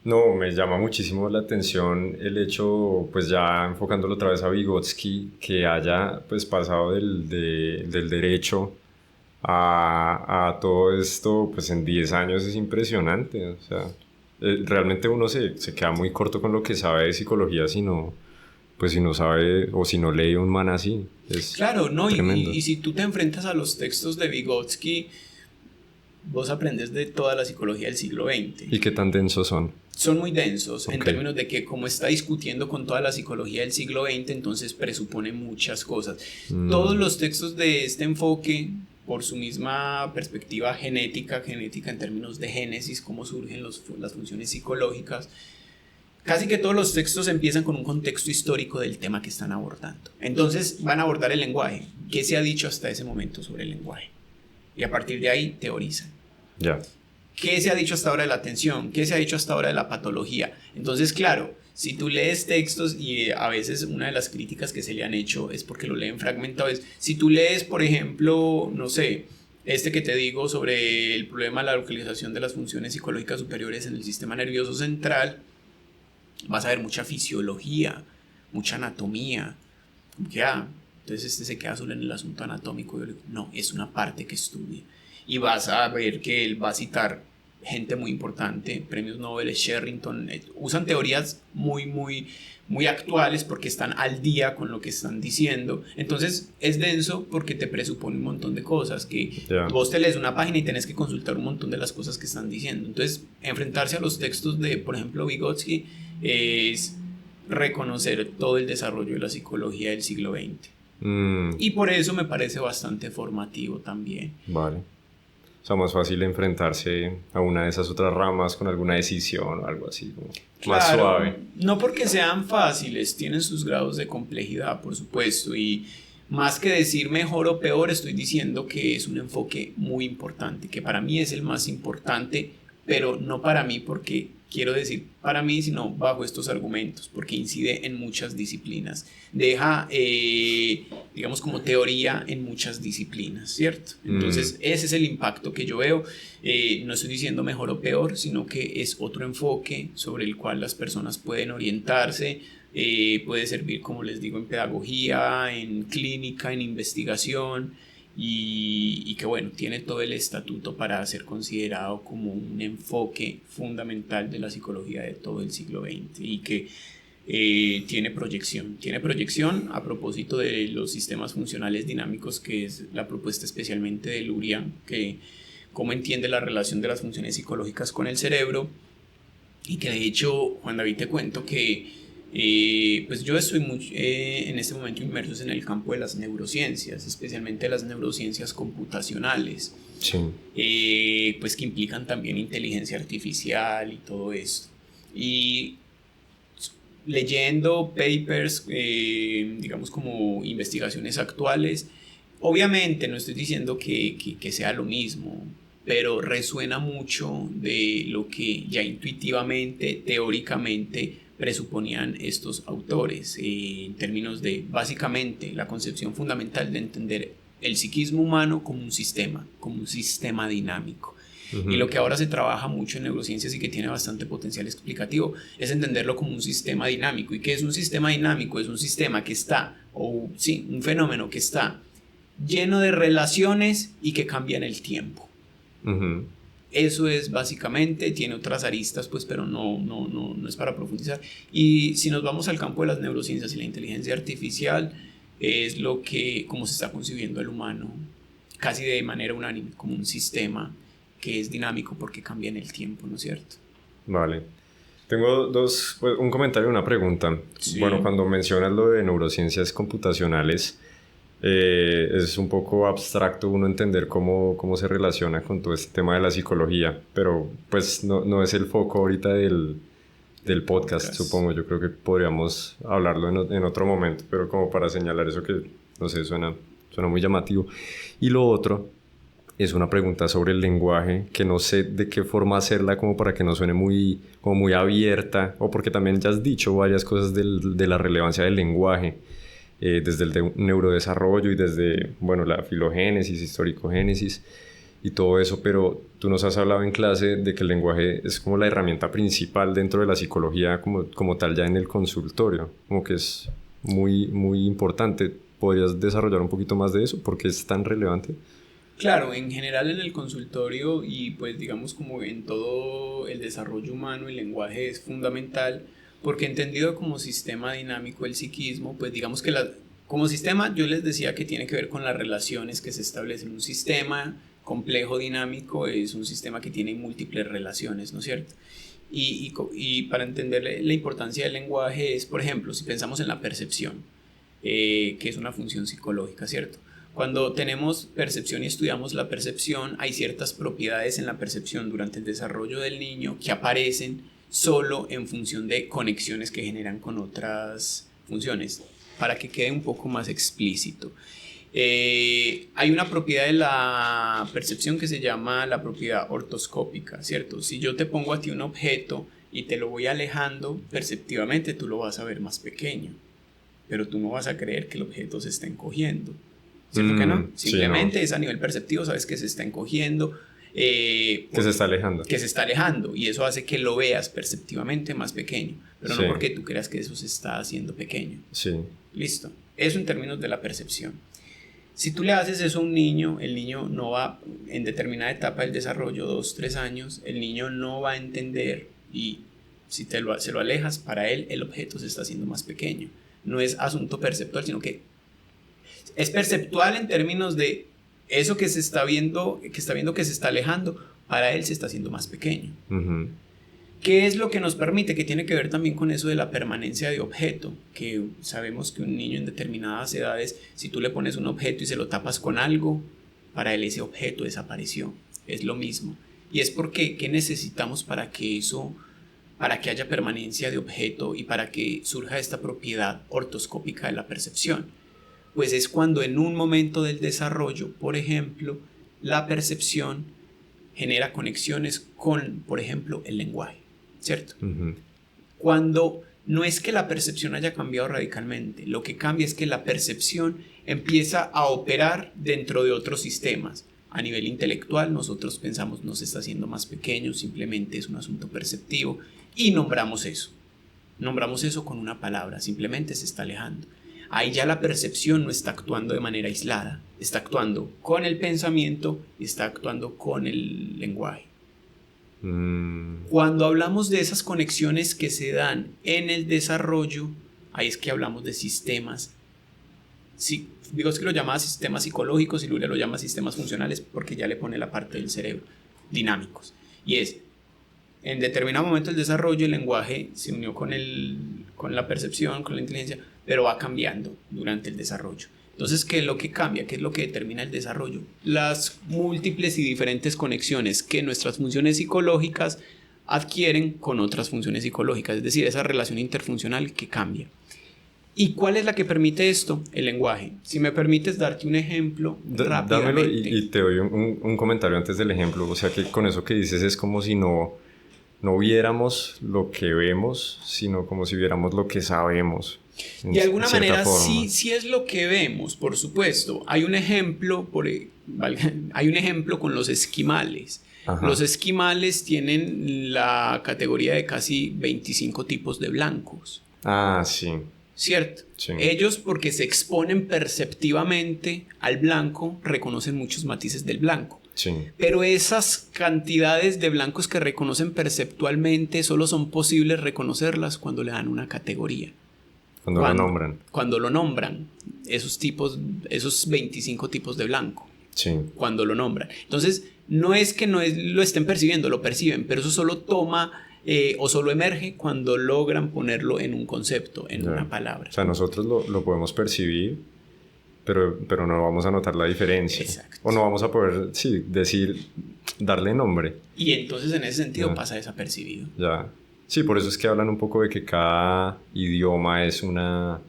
No, me llama muchísimo la atención el hecho, pues ya enfocándolo otra vez a Vygotsky, que haya pues pasado del derecho a todo esto, pues en 10 años es impresionante. O sea, realmente uno se queda muy corto con lo que sabe de psicología pues si no sabe o si no lee un man así. Es Claro, ¿no? tremendo. Y si tú te enfrentas a los textos de Vygotsky, vos aprendes de toda la psicología del siglo XX. ¿Y qué tan densos son? Son muy densos en Ok. términos de que como está discutiendo con toda la psicología del siglo XX, entonces presupone muchas cosas. Todos los textos de este enfoque, por su misma perspectiva genética en términos de génesis, cómo surgen las funciones psicológicas, casi que todos los textos empiezan con un contexto histórico del tema que están abordando. Entonces van a abordar el lenguaje. ¿Qué se ha dicho hasta ese momento sobre el lenguaje? Y a partir de ahí teorizan. Ya. ¿Qué se ha dicho hasta ahora de la atención? ¿Qué se ha dicho hasta ahora de la patología? Entonces, claro, si tú lees textos, y a veces una de las críticas que se le han hecho es porque lo leen fragmentado, es si tú lees, por ejemplo, no sé, este que te digo sobre el problema de la localización de las funciones psicológicas superiores en el sistema nervioso central, vas a ver mucha fisiología, mucha anatomía, que entonces este se queda solo en el asunto anatómico. Yo digo, no, es una parte que estudia. Y vas a ver que él va a citar gente muy importante, premios Nobel, Sherrington, usan teorías muy actuales porque están al día con lo que están diciendo. Entonces es denso porque te presupone un montón de cosas, que vos te lees una página y tenés que consultar un montón de las cosas que están diciendo. Entonces enfrentarse a los textos de, por ejemplo, Vygotsky es reconocer todo el desarrollo de la psicología del siglo XX. Y por eso me parece bastante formativo también. Vale. O sea, más fácil enfrentarse a una de esas otras ramas con alguna decisión o algo así, como más suave. No porque sean fáciles, tienen sus grados de complejidad, por supuesto, y más que decir mejor o peor, estoy diciendo que es un enfoque muy importante, que para mí es el más importante, pero no para mí porque quiero decir para mí, sino bajo estos argumentos, porque incide en muchas disciplinas, deja, digamos, como teoría en muchas disciplinas, ¿cierto? Entonces ese es el impacto que yo veo. No estoy diciendo mejor o peor, sino que es otro enfoque sobre el cual las personas pueden orientarse. Puede servir, como les digo, en pedagogía, en clínica, en investigación, y que bueno, tiene todo el estatuto para ser considerado como un enfoque fundamental de la psicología de todo el siglo XX y que tiene proyección a propósito de los sistemas funcionales dinámicos, que es la propuesta especialmente de Luria, que cómo entiende la relación de las funciones psicológicas con el cerebro, y que de hecho, Juan David, te cuento que pues yo estoy en este momento inmerso en el campo de las neurociencias, especialmente las neurociencias computacionales, Sí. pues que implican también inteligencia artificial y todo esto. Y leyendo papers, digamos como investigaciones actuales, obviamente no estoy diciendo que sea lo mismo, pero resuena mucho de lo que ya intuitivamente, teóricamente, presuponían estos autores, en términos de básicamente la concepción fundamental de entender el psiquismo humano como un sistema dinámico. Y lo que ahora se trabaja mucho en neurociencias y que tiene bastante potencial explicativo es entenderlo como un sistema dinámico. ¿Y qué es un sistema dinámico? Es un sistema que está, un fenómeno que está lleno de relaciones y que cambia en el tiempo. Eso es básicamente, tiene otras aristas, pues, pero no es para profundizar. Y si nos vamos al campo de las neurociencias y la inteligencia artificial, es como se está concibiendo el humano, casi de manera unánime, como un sistema que es dinámico porque cambia en el tiempo, ¿no es cierto? Vale. Tengo un comentario y una pregunta. Sí. Bueno, cuando mencionas lo de neurociencias computacionales, es un poco abstracto uno entender cómo se relaciona con todo este tema de la psicología, pero pues no es el foco ahorita del podcast, supongo. Yo creo que podríamos hablarlo en otro momento, pero como para señalar eso que, no sé, suena muy llamativo. Y lo otro es una pregunta sobre el lenguaje, que no sé de qué forma hacerla como para que no suene muy abierta, o porque también ya has dicho varias cosas de la relevancia del lenguaje, desde el neurodesarrollo y desde, bueno, la filogénesis, historicogénesis y todo eso, pero tú nos has hablado en clase de que el lenguaje es como la herramienta principal dentro de la psicología como tal ya en el consultorio, como que es muy, muy importante. ¿Podrías desarrollar un poquito más de eso? ¿Por qué es tan relevante? Claro, en general en el consultorio y pues digamos como en todo el desarrollo humano el lenguaje es fundamental porque entendido como sistema dinámico el psiquismo, pues digamos que como sistema yo les decía que tiene que ver con las relaciones que se establecen. Un sistema complejo dinámico es un sistema que tiene múltiples relaciones, ¿no es cierto? Y para entender la importancia del lenguaje es, por ejemplo, si pensamos en la percepción, que es una función psicológica, ¿cierto? Cuando tenemos percepción y estudiamos la percepción, hay ciertas propiedades en la percepción durante el desarrollo del niño que aparecen solo en función de conexiones que generan con otras funciones, para que quede un poco más explícito. Hay una propiedad de la percepción que se llama la propiedad ortoscópica, ¿cierto? Si yo te pongo a ti un objeto y te lo voy alejando, perceptivamente tú lo vas a ver más pequeño, pero tú no vas a creer que el objeto se está encogiendo. ¿Cierto que no? Simplemente sí, no. Es a nivel perceptivo, sabes que se está encogiendo. Que se está alejando. Que se está alejando y eso hace que lo veas perceptivamente más pequeño, pero no porque tú creas que eso se está haciendo pequeño. Sí. Listo. Eso en términos de la percepción. Si tú le haces eso a un niño, el niño no va, en determinada etapa del desarrollo, 2, 3 años, el niño no va a entender y si se lo alejas, para él el objeto se está haciendo más pequeño. No es asunto perceptual, sino que es perceptual en términos de eso que se está viendo, que se está alejando, para él se está haciendo más pequeño. Uh-huh. ¿Qué es lo que nos permite? Que tiene que ver también con eso de la permanencia de objeto, que sabemos que un niño en determinadas edades, si tú le pones un objeto y se lo tapas con algo, para él ese objeto desapareció. Es lo mismo. Y es porque, ¿qué necesitamos para que haya permanencia de objeto y para que surja esta propiedad ortoscópica de la percepción? Pues es cuando en un momento del desarrollo, por ejemplo, la percepción genera conexiones con, por ejemplo, el lenguaje, ¿cierto? Uh-huh. Cuando no es que la percepción haya cambiado radicalmente, lo que cambia es que la percepción empieza a operar dentro de otros sistemas. A nivel intelectual, nosotros pensamos no se está haciendo más pequeño, simplemente es un asunto perceptivo y nombramos eso. Nombramos eso con una palabra, simplemente se está alejando. Ahí ya la percepción no está actuando de manera aislada, está actuando con el pensamiento y está actuando con el lenguaje. Cuando hablamos de esas conexiones que se dan en el desarrollo, ahí es que hablamos de sistemas. Sí, digo es que lo llama sistemas psicológicos y Luria lo llama sistemas funcionales porque ya le pone la parte del cerebro, dinámicos. Y es, en determinado momento del desarrollo el lenguaje se unió con la percepción, con la inteligencia, pero va cambiando durante el desarrollo. Entonces, ¿qué es lo que cambia? ¿Qué es lo que determina el desarrollo? Las múltiples y diferentes conexiones que nuestras funciones psicológicas adquieren con otras funciones psicológicas, es decir, esa relación interfuncional que cambia. ¿Y cuál es la que permite esto? El lenguaje. Si me permites darte un ejemplo rápidamente. Dámelo y te doy un comentario antes del ejemplo. O sea que con eso que dices es como si no viéramos lo que vemos, sino como si viéramos lo que sabemos. De alguna manera sí es lo que vemos, por supuesto. Hay un ejemplo con los esquimales. Ajá. Los esquimales tienen la categoría de casi 25 tipos de blancos. Ah, sí. ¿Cierto? Sí. Ellos, porque se exponen perceptivamente al blanco, reconocen muchos matices del blanco. Sí. Pero esas cantidades de blancos que reconocen perceptualmente solo son posibles reconocerlas cuando le dan una categoría. Cuando lo nombran, esos 25 tipos de blanco. Sí. Cuando lo nombran. Entonces, no es que lo estén percibiendo, lo perciben, pero eso solo toma o solo emerge cuando logran ponerlo en un concepto, en una palabra. O sea, nosotros lo podemos percibir, pero no vamos a notar la diferencia. Exacto. O no vamos a poder, darle nombre. Y entonces en ese sentido pasa desapercibido. Ya. Sí, por eso es que hablan un poco de que cada idioma es no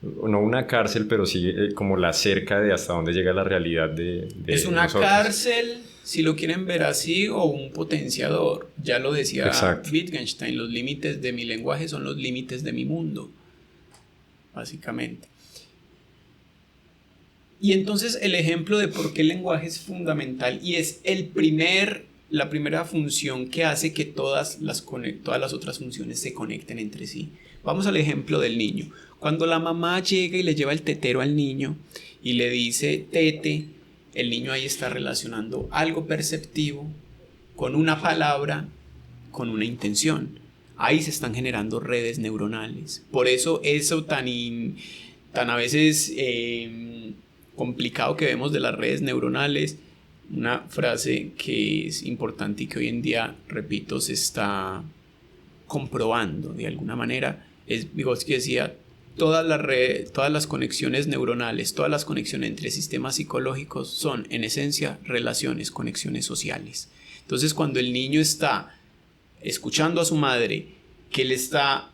una cárcel, pero sí como la cerca de hasta dónde llega la realidad de es una nosotros. Cárcel, si lo quieren ver así, o un potenciador. Ya lo decía Exacto. Wittgenstein, los límites de mi lenguaje son los límites de mi mundo, básicamente. Y entonces el ejemplo de por qué el lenguaje es fundamental y es la primera función que hace que todas las otras funciones se conecten entre sí. Vamos al ejemplo del niño. Cuando la mamá llega y le lleva el tetero al niño y le dice tete, el niño ahí está relacionando algo perceptivo con una palabra, con una intención. Ahí se están generando redes neuronales. Por eso tan a veces complicado que vemos de las redes neuronales, una frase que es importante y que hoy en día, repito, se está comprobando de alguna manera, es Vygotsky decía, todas las conexiones neuronales, todas las conexiones entre sistemas psicológicos son en esencia relaciones, conexiones sociales. Entonces cuando el niño está escuchando a su madre que está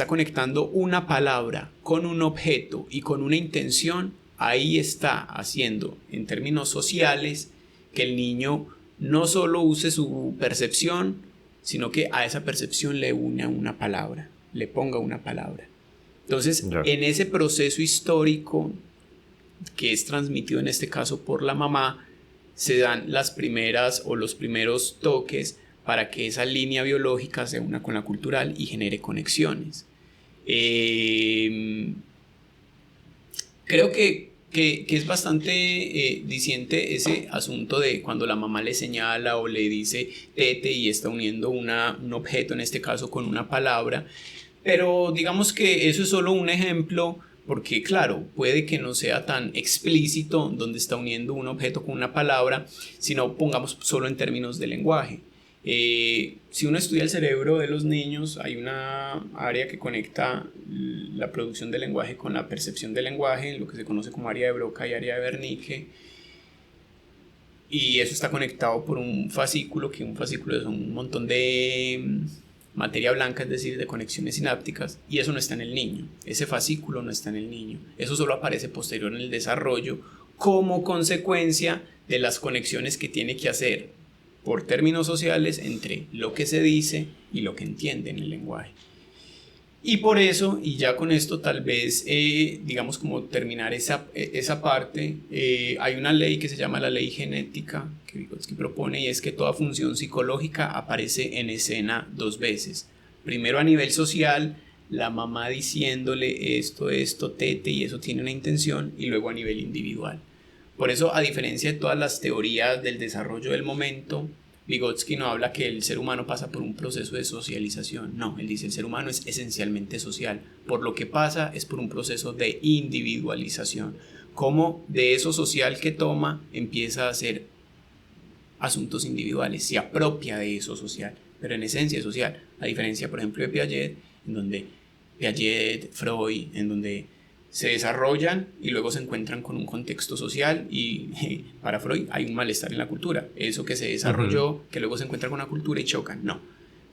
conectando una palabra con un objeto y con una intención, ahí está haciendo en términos sociales que el niño no solo use su percepción, sino que a esa percepción le une una palabra, le ponga una palabra. Entonces, en ese proceso histórico que es transmitido en este caso por la mamá, se dan las primeras o los primeros toques para que esa línea biológica se una con la cultural y genere conexiones. Creo que es bastante diciente ese asunto de cuando la mamá le señala o le dice tete y está uniendo un objeto, en este caso con una palabra, pero digamos que eso es solo un ejemplo, porque claro, puede que no sea tan explícito donde está uniendo un objeto con una palabra, sino pongamos solo en términos de lenguaje. Si uno estudia el cerebro de los niños, hay una área que conecta la producción del lenguaje con la percepción del lenguaje, lo que se conoce como área de Broca y área de Wernicke, y eso está conectado por un fascículo, que un fascículo es un montón de materia blanca, es decir, de conexiones sinápticas, y eso no está en el niño, ese fascículo no está en el niño, eso solo aparece posterior en el desarrollo como consecuencia de las conexiones que tiene que hacer por términos sociales entre lo que se dice y lo que entiende en el lenguaje. Y por eso, y ya con esto tal vez, digamos como terminar esa parte, hay una ley que se llama la ley genética que Vygotsky propone, y es que toda función psicológica aparece en escena dos veces. Primero a nivel social, la mamá diciéndole esto, tete, y eso tiene una intención, y luego a nivel individual. Por eso, a diferencia de todas las teorías del desarrollo del momento, Vygotsky no habla que el ser humano pasa por un proceso de socialización. No, él dice el ser humano es esencialmente social. Por lo que pasa es por un proceso de individualización. Cómo de eso social que toma empieza a hacer asuntos individuales, se apropia de eso social, pero en esencia es social. A diferencia, por ejemplo, de Piaget, en donde Piaget, Freud, en donde se desarrollan y luego se encuentran con un contexto social y para Freud hay un malestar en la cultura, eso que se desarrolló, que luego se encuentra con la cultura y chocan. No,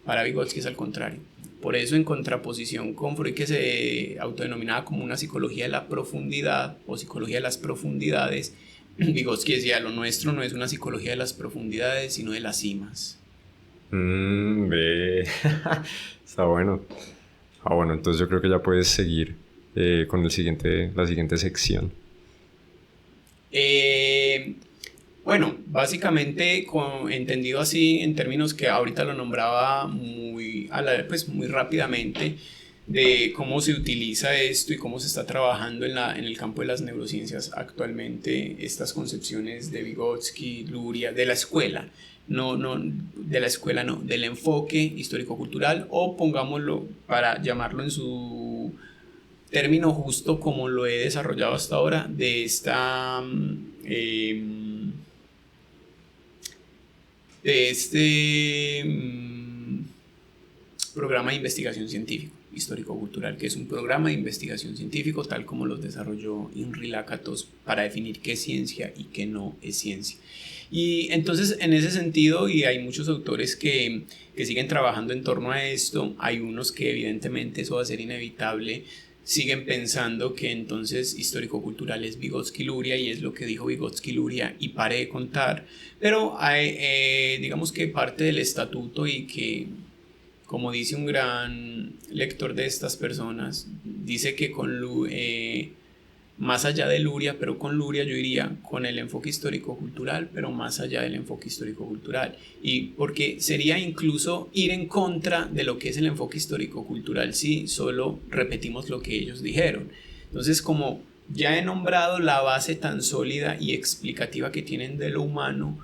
para Vygotsky es al contrario. Por eso, en contraposición con Freud, que se autodenominaba como una psicología de la profundidad o psicología de las profundidades, Vygotsky decía, lo nuestro no es una psicología de las profundidades, sino de las cimas. Está bueno. Bueno, entonces yo creo que ya puedes seguir con la siguiente sección. Bueno, básicamente entendido así en términos que ahorita lo nombraba muy rápidamente, de cómo se utiliza esto y cómo se está trabajando en el campo de las neurociencias actualmente, estas concepciones de Vygotsky, Luria, de la escuela, del enfoque histórico-cultural, o pongámoslo para llamarlo en su término justo como lo he desarrollado hasta ahora, de este programa de investigación científico histórico-cultural, que es un programa de investigación científico tal como los desarrolló Imre Lakatos para definir qué es ciencia y qué no es ciencia. Y entonces, en ese sentido, y hay muchos autores que siguen trabajando en torno a esto, hay unos que evidentemente eso va a ser inevitable, siguen pensando que entonces histórico-cultural es Vygotsky-Luria, y es lo que dijo Vygotsky-Luria y pare de contar, pero hay, digamos que parte del estatuto, y que, como dice un gran lector de estas personas, dice que más allá de Luria, pero con Luria yo iría con el enfoque histórico-cultural, pero más allá del enfoque histórico-cultural, y porque sería incluso ir en contra de lo que es el enfoque histórico-cultural si solo repetimos lo que ellos dijeron. Entonces, como ya he nombrado la base tan sólida y explicativa que tienen de lo humano.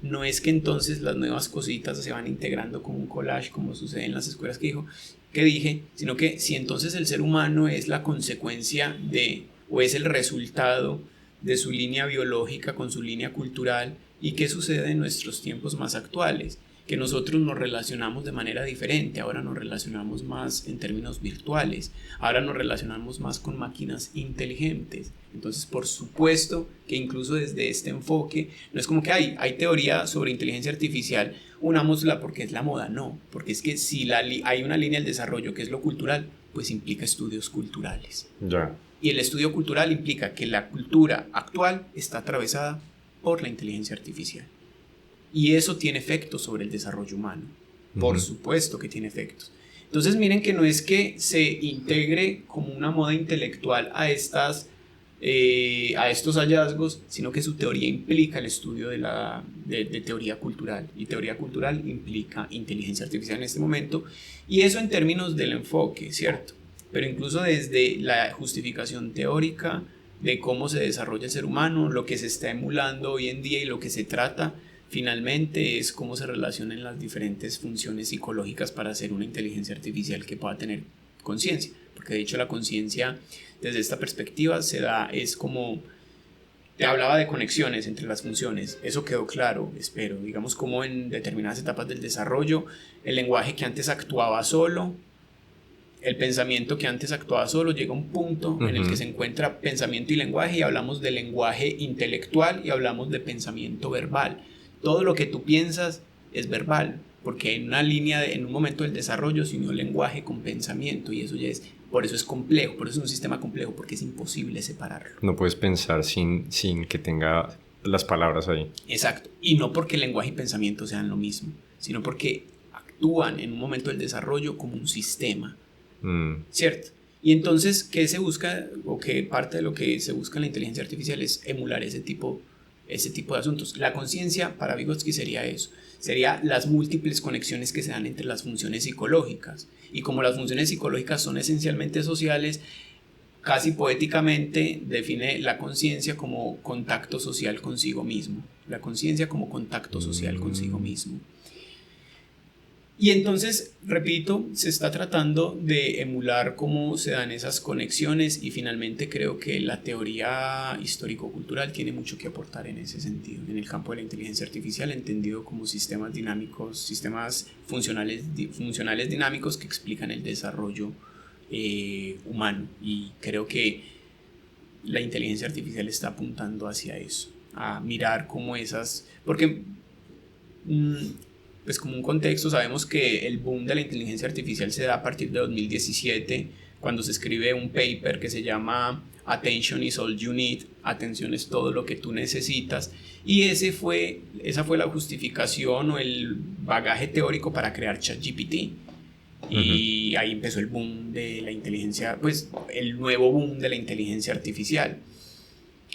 No es que entonces las nuevas cositas se van integrando como un collage, como sucede en las escuelas que dije, sino que si entonces el ser humano es la consecuencia de, o es el resultado de su línea biológica con su línea cultural, ¿y qué sucede en nuestros tiempos más actuales? Que nosotros nos relacionamos de manera diferente, ahora nos relacionamos más en términos virtuales, ahora nos relacionamos más con máquinas inteligentes. Entonces, por supuesto que incluso desde este enfoque, no es como que hay teoría sobre inteligencia artificial, unámosla porque es la moda, no, porque es que si hay una línea del desarrollo que es lo cultural, pues implica estudios culturales. Ya. Y el estudio cultural implica que la cultura actual está atravesada por la inteligencia artificial. Y eso tiene efectos sobre el desarrollo humano. Por supuesto que tiene efectos. Entonces miren que no es que se integre como una moda intelectual a estos hallazgos, sino que su teoría implica el estudio de teoría cultural. Y teoría cultural implica inteligencia artificial en este momento. Y eso en términos del enfoque, ¿cierto? Pero incluso desde la justificación teórica de cómo se desarrolla el ser humano, lo que se está emulando hoy en día y lo que se trata finalmente es cómo se relacionan las diferentes funciones psicológicas para hacer una inteligencia artificial que pueda tener conciencia, porque de hecho la conciencia desde esta perspectiva es como, te hablaba de conexiones entre las funciones, eso quedó claro, espero, digamos como en determinadas etapas del desarrollo, el lenguaje que antes actuaba solo, el pensamiento que antes actuaba solo, llega a un punto en el que se encuentra pensamiento y lenguaje, y hablamos de lenguaje intelectual y hablamos de pensamiento verbal. Todo lo que tú piensas es verbal, porque en un momento del desarrollo se unió lenguaje con pensamiento, y eso por eso es complejo, por eso es un sistema complejo, porque es imposible separarlo. No puedes pensar sin que tenga las palabras ahí. Exacto, y no porque el lenguaje y pensamiento sean lo mismo, sino porque actúan en un momento del desarrollo como un sistema, ¿cierto? Y entonces, ¿qué se busca, o qué parte de lo que se busca en la inteligencia artificial es emular ese tipo de asuntos? La conciencia para Vygotsky sería eso, sería las múltiples conexiones que se dan entre las funciones psicológicas, y como las funciones psicológicas son esencialmente sociales, casi poéticamente define la conciencia como contacto social consigo mismo, la conciencia como contacto social consigo mismo. Y entonces, repito, se está tratando de emular cómo se dan esas conexiones, y finalmente creo que la teoría histórico-cultural tiene mucho que aportar en ese sentido, en el campo de la inteligencia artificial, entendido como sistemas dinámicos, sistemas funcionales dinámicos que explican el desarrollo humano. Y creo que la inteligencia artificial está apuntando hacia eso, a mirar cómo porque pues como un contexto, sabemos que el boom de la inteligencia artificial se da a partir de 2017, cuando se escribe un paper que se llama Attention is all you need, atención es todo lo que tú necesitas, y esa fue la justificación o el bagaje teórico para crear ChatGPT. Y ahí empezó el boom de la inteligencia, pues el nuevo boom de la inteligencia artificial,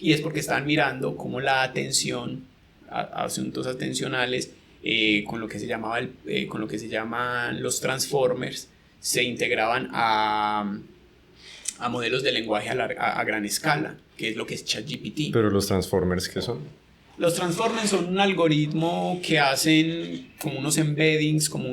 y es porque estaban mirando cómo la atención, asuntos atencionales, con lo que se llaman los transformers, se integraban a modelos de lenguaje a gran escala, que es lo que es ChatGPT. ¿Pero los transformers qué son? Los transformers son un algoritmo que hacen como unos embeddings, como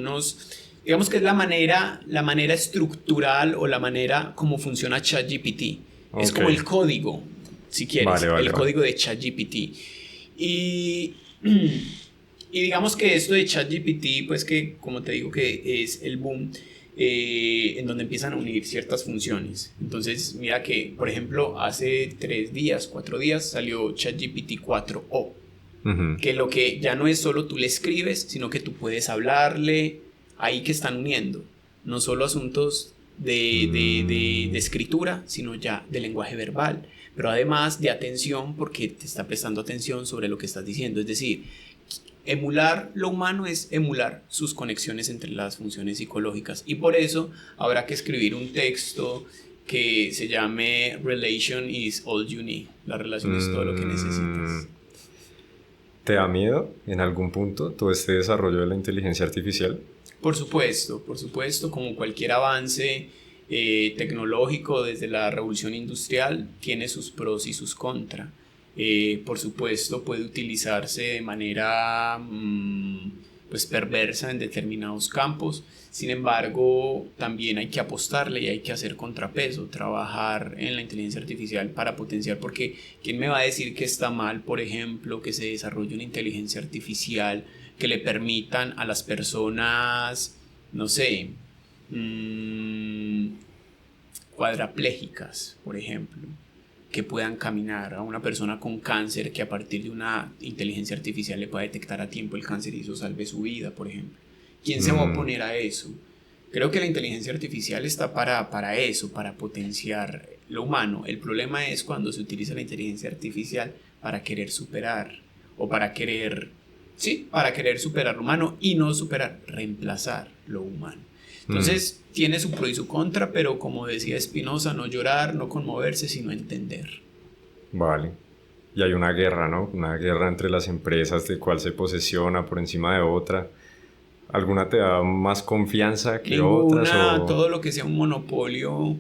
digamos que es la manera estructural, o la manera como funciona ChatGPT. Okay. Es como el código, si quieres, el código de ChatGPT. Y digamos que esto de ChatGPT, pues que como te digo que es el boom, en donde empiezan a unir ciertas funciones. Entonces mira que, por ejemplo, hace 4 días salió ChatGPT 4o, que lo que ya no es solo tú le escribes, sino que tú puedes hablarle, ahí que están uniendo, no solo asuntos de escritura, sino ya de lenguaje verbal, pero además de atención, porque te está prestando atención sobre lo que estás diciendo. Es decir, emular lo humano es emular sus conexiones entre las funciones psicológicas, y por eso habrá que escribir un texto que se llame Relation is all you need. La relación es todo lo que necesitas. ¿Te da miedo en algún punto todo este desarrollo de la inteligencia artificial? Por supuesto, como cualquier avance tecnológico desde la revolución industrial tiene sus pros y sus contras. Por supuesto puede utilizarse de manera pues perversa en determinados campos. Sin embargo, también hay que apostarle y hay que hacer contrapeso, trabajar en la inteligencia artificial para potenciar, porque ¿quién me va a decir que está mal, por ejemplo, que se desarrolle una inteligencia artificial que le permitan a las personas, no sé, cuadraplégicas, por ejemplo, que puedan caminar, a una persona con cáncer que a partir de una inteligencia artificial le pueda detectar a tiempo el cáncer y eso salve su vida, por ejemplo? ¿Quién se va a oponer a eso? Creo que la inteligencia artificial está para eso, para potenciar lo humano. El problema es cuando se utiliza la inteligencia artificial para querer superar o para querer superar lo humano y no superar, reemplazar lo humano. Entonces tiene su pro y su contra, pero como decía Spinoza, no llorar, no conmoverse, sino entender. Vale. Y hay una guerra, ¿no? Una guerra entre las empresas de cuál se posesiona por encima de otra. ¿Alguna te da más confianza que otras? Todo lo que sea un monopolio,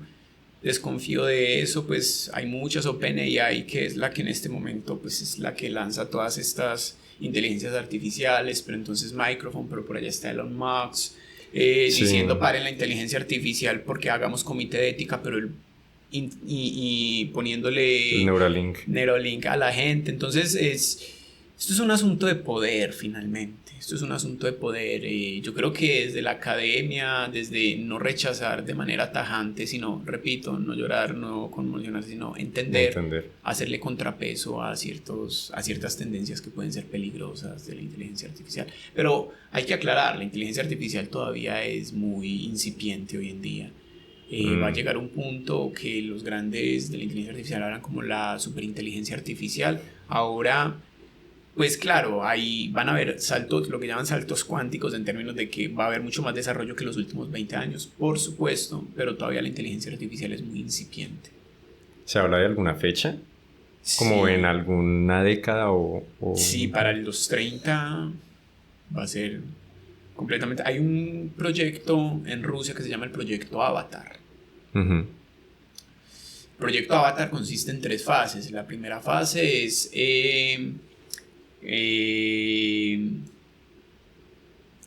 desconfío de eso. Pues hay muchas, OpenAI, que es la que en este momento pues es la que lanza todas estas inteligencias artificiales, pero entonces Microsoft, pero por allá está Elon Musk, diciendo paren la inteligencia artificial porque hagamos comité de ética, pero y poniéndole el Neuralink a la gente. Entonces esto es un asunto de poder finalmente. Esto es un asunto de poder. Yo creo que desde la academia, desde no rechazar de manera tajante, sino, repito, no llorar, no conmocionarse, sino entender, hacerle contrapeso a ciertas tendencias que pueden ser peligrosas de la inteligencia artificial. Pero hay que aclarar, la inteligencia artificial todavía es muy incipiente hoy en día. Va a llegar un punto que los grandes de la inteligencia artificial hablan como la superinteligencia artificial. Ahora, pues claro, ahí van a haber saltos, lo que llaman saltos cuánticos, en términos de que va a haber mucho más desarrollo que los últimos 20 años, por supuesto, pero todavía la inteligencia artificial es muy incipiente. ¿Se habla de alguna fecha? ¿Como en alguna década o...? Sí, para los 30 va a ser completamente... Hay un proyecto en Rusia que se llama el Proyecto Avatar. El Proyecto Avatar consiste en 3 fases. La primera fase es...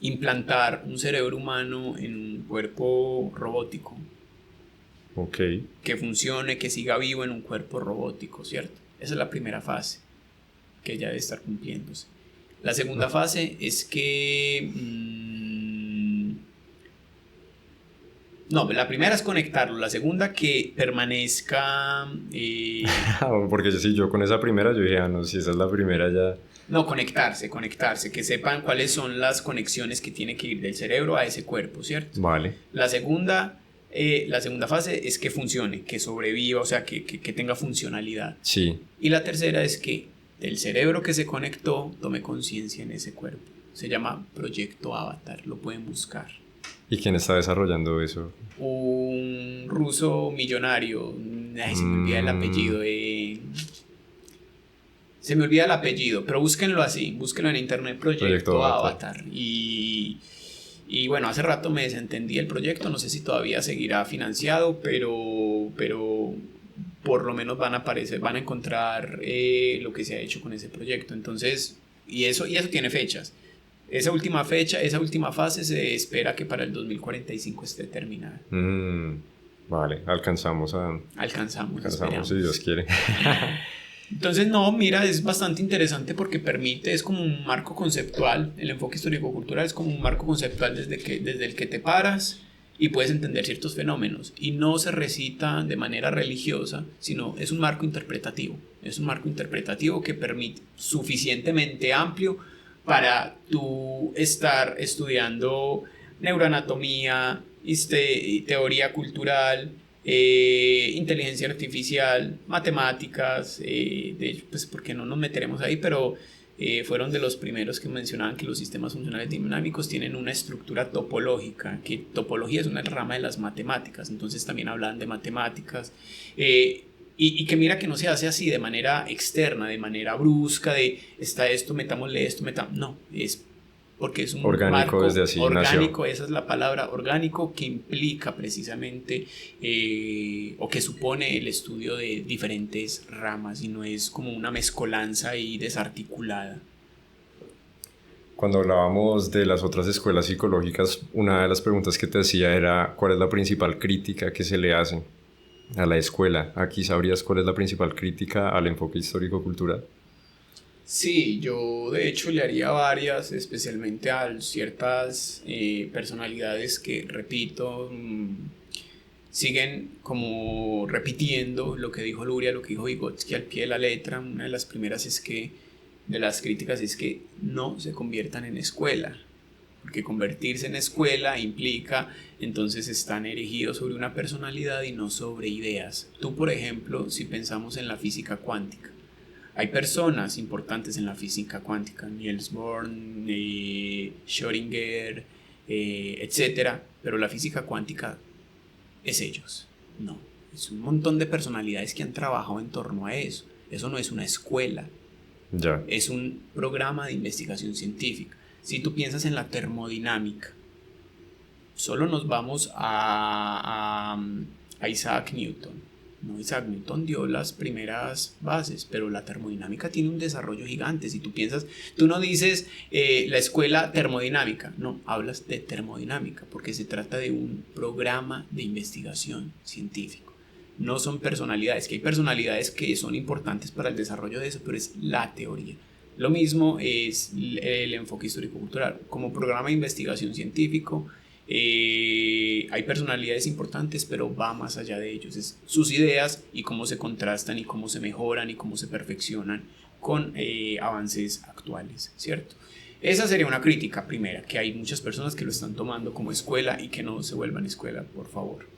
implantar un cerebro humano en un cuerpo robótico. Que funcione, que siga vivo en un cuerpo robótico, ¿cierto? Esa es la primera fase, que ya debe estar cumpliéndose. La segunda fase es que... la primera es conectarlo, la segunda que permanezca... Porque yo con esa primera yo dije, no, si esa es la primera ya... No, conectarse, que sepan cuáles son las conexiones que tiene que ir del cerebro a ese cuerpo, ¿cierto? Vale. La segunda fase es que funcione, que sobreviva, o sea, que tenga funcionalidad. Sí. Y la tercera es que del cerebro que se conectó tome conciencia en ese cuerpo. Se llama Proyecto Avatar, lo pueden buscar. ¿Y quién está desarrollando eso? Un ruso millonario, se me olvida el apellido, se me olvida el apellido, pero búsquenlo así, búsquenlo en internet, Proyecto Avatar. Y bueno, hace rato me desentendí el proyecto, no sé si todavía seguirá financiado, pero por lo menos van a encontrar lo que se ha hecho con ese proyecto. Entonces, y eso tiene fechas. Esa última fase se espera que para el 2045 esté terminada. Vale, alcanzamos, si Dios quiere. Entonces, mira, es bastante interesante porque es como un marco conceptual. El enfoque histórico-cultural es como un marco conceptual desde el que te paras y puedes entender ciertos fenómenos. Y no se recita de manera religiosa, sino es un marco interpretativo. Es un marco interpretativo que permite suficientemente amplio para tú estar estudiando neuroanatomía, teoría cultural, inteligencia artificial, matemáticas, de hecho, pues porque no nos meteremos ahí, pero fueron de los primeros que mencionaban que los sistemas funcionales dinámicos tienen una estructura topológica, que topología es una rama de las matemáticas, entonces también hablan de matemáticas, y que mira que no se hace así de manera externa, de manera brusca, está esto, metámosle esto, no, es porque es un orgánico marco desde así orgánico, nació. esa es la palabra, orgánico, que implica precisamente o que supone el estudio de diferentes ramas y no es como una mezcolanza y desarticulada. Cuando hablábamos de las otras escuelas psicológicas, una de las preguntas que te hacía era ¿cuál es la principal crítica que se le hace a la escuela? Aquí sabrías cuál es la principal crítica al enfoque histórico-cultural. Sí, yo de hecho le haría varias, especialmente a ciertas personalidades que, repito, siguen como repitiendo lo que dijo Luria, lo que dijo Vygotsky al pie de la letra. Una de las primeras es que, de las críticas es que no se conviertan en escuela, porque convertirse en escuela implica entonces están erigidos sobre una personalidad y no sobre ideas. Tú, por ejemplo, si pensamos en la física cuántica, hay personas importantes en la física cuántica, Niels Bohr, Schrödinger, etcétera, pero la física cuántica es ellos. No, es un montón de personalidades que han trabajado en torno a eso. Eso no es una escuela, Ya. es un programa de investigación científica. Si tú piensas en la termodinámica, solo nos vamos a Isaac Newton. No, Isaac Newton dio las primeras bases, pero la termodinámica tiene un desarrollo gigante. Si tú piensas, tú no dices la escuela termodinámica, no, hablas de termodinámica, porque se trata de un programa de investigación científico. No son personalidades, que hay personalidades que son importantes para el desarrollo de eso, pero es la teoría. Lo mismo es el enfoque histórico-cultural. Como programa de investigación científico, hay personalidades importantes, pero va más allá de ellos. Es sus ideas y cómo se contrastan y cómo se mejoran y cómo se perfeccionan con avances actuales, ¿cierto? Esa sería una crítica primera, que hay muchas personas que lo están tomando como escuela y que no se vuelvan escuela, por favor.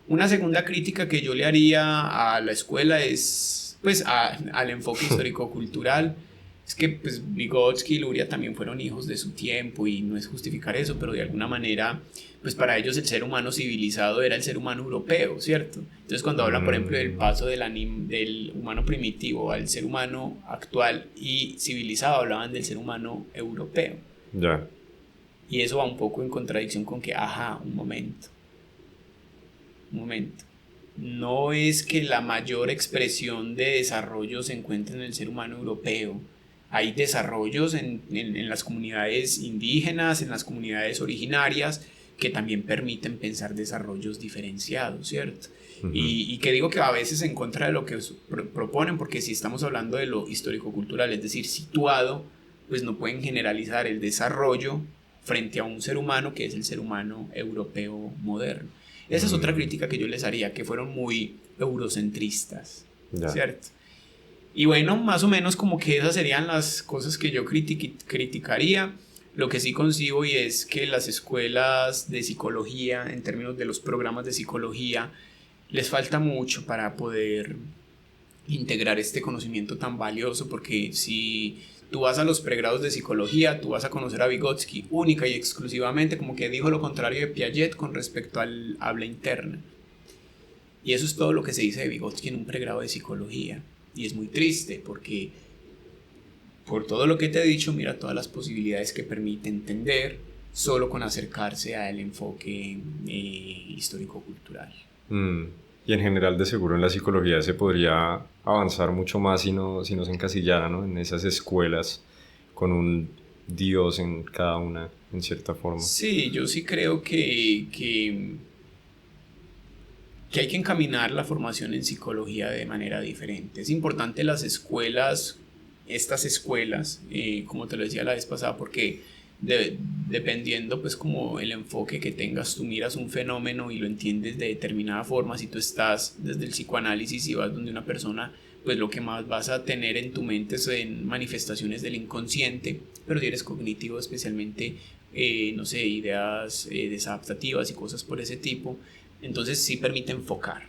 Una segunda crítica que yo le haría a la escuela es, pues, al enfoque histórico-cultural. Es que pues Vygotsky y Luria también fueron hijos de su tiempo y no es justificar eso, pero de alguna manera, pues para ellos el ser humano civilizado era el ser humano europeo, ¿cierto? Entonces cuando hablan, por ejemplo, del paso del humano primitivo al ser humano actual y civilizado, hablaban del ser humano europeo. Ya. Y eso va un poco en contradicción con que, ajá, un momento. No es que la mayor expresión de desarrollo se encuentre en el ser humano europeo. Hay desarrollos en las comunidades indígenas, en las comunidades originarias, que también permiten pensar desarrollos diferenciados, ¿cierto? Y que digo que a veces en contra de lo que proponen, porque si estamos hablando de lo histórico-cultural, es decir, situado, pues no pueden generalizar el desarrollo frente a un ser humano que es el ser humano europeo moderno. Esa es otra crítica que yo les haría, que fueron muy eurocentristas, ¿cierto? Y bueno, más o menos como que esas serían las cosas que yo criticaría. Lo que sí concibo y es que las escuelas de psicología, en términos de los programas de psicología, les falta mucho para poder integrar este conocimiento tan valioso, porque si tú vas a los pregrados de psicología, tú vas a conocer a Vygotsky única y exclusivamente, como que dijo lo contrario de Piaget con respecto al habla interna. Y eso es todo lo que se dice de Vygotsky en un pregrado de psicología. Y es muy triste porque, por todo lo que te he dicho, mira todas las posibilidades que permite entender solo con acercarse al enfoque histórico-cultural. Y en general, de seguro, en la psicología se podría avanzar mucho más si no se encasillara, ¿no? En esas escuelas con un dios en cada una, en cierta forma. Sí, yo sí creo que hay que encaminar la formación en psicología de manera diferente. Es importante las escuelas, estas escuelas, como te lo decía la vez pasada, porque dependiendo pues como el enfoque que tengas, tú miras un fenómeno y lo entiendes de determinada forma. Si tú estás desde el psicoanálisis y vas donde una persona, pues lo que más vas a tener en tu mente son manifestaciones del inconsciente, pero si eres cognitivo, especialmente, no sé, ideas desadaptativas y cosas por ese tipo, entonces sí permite enfocar,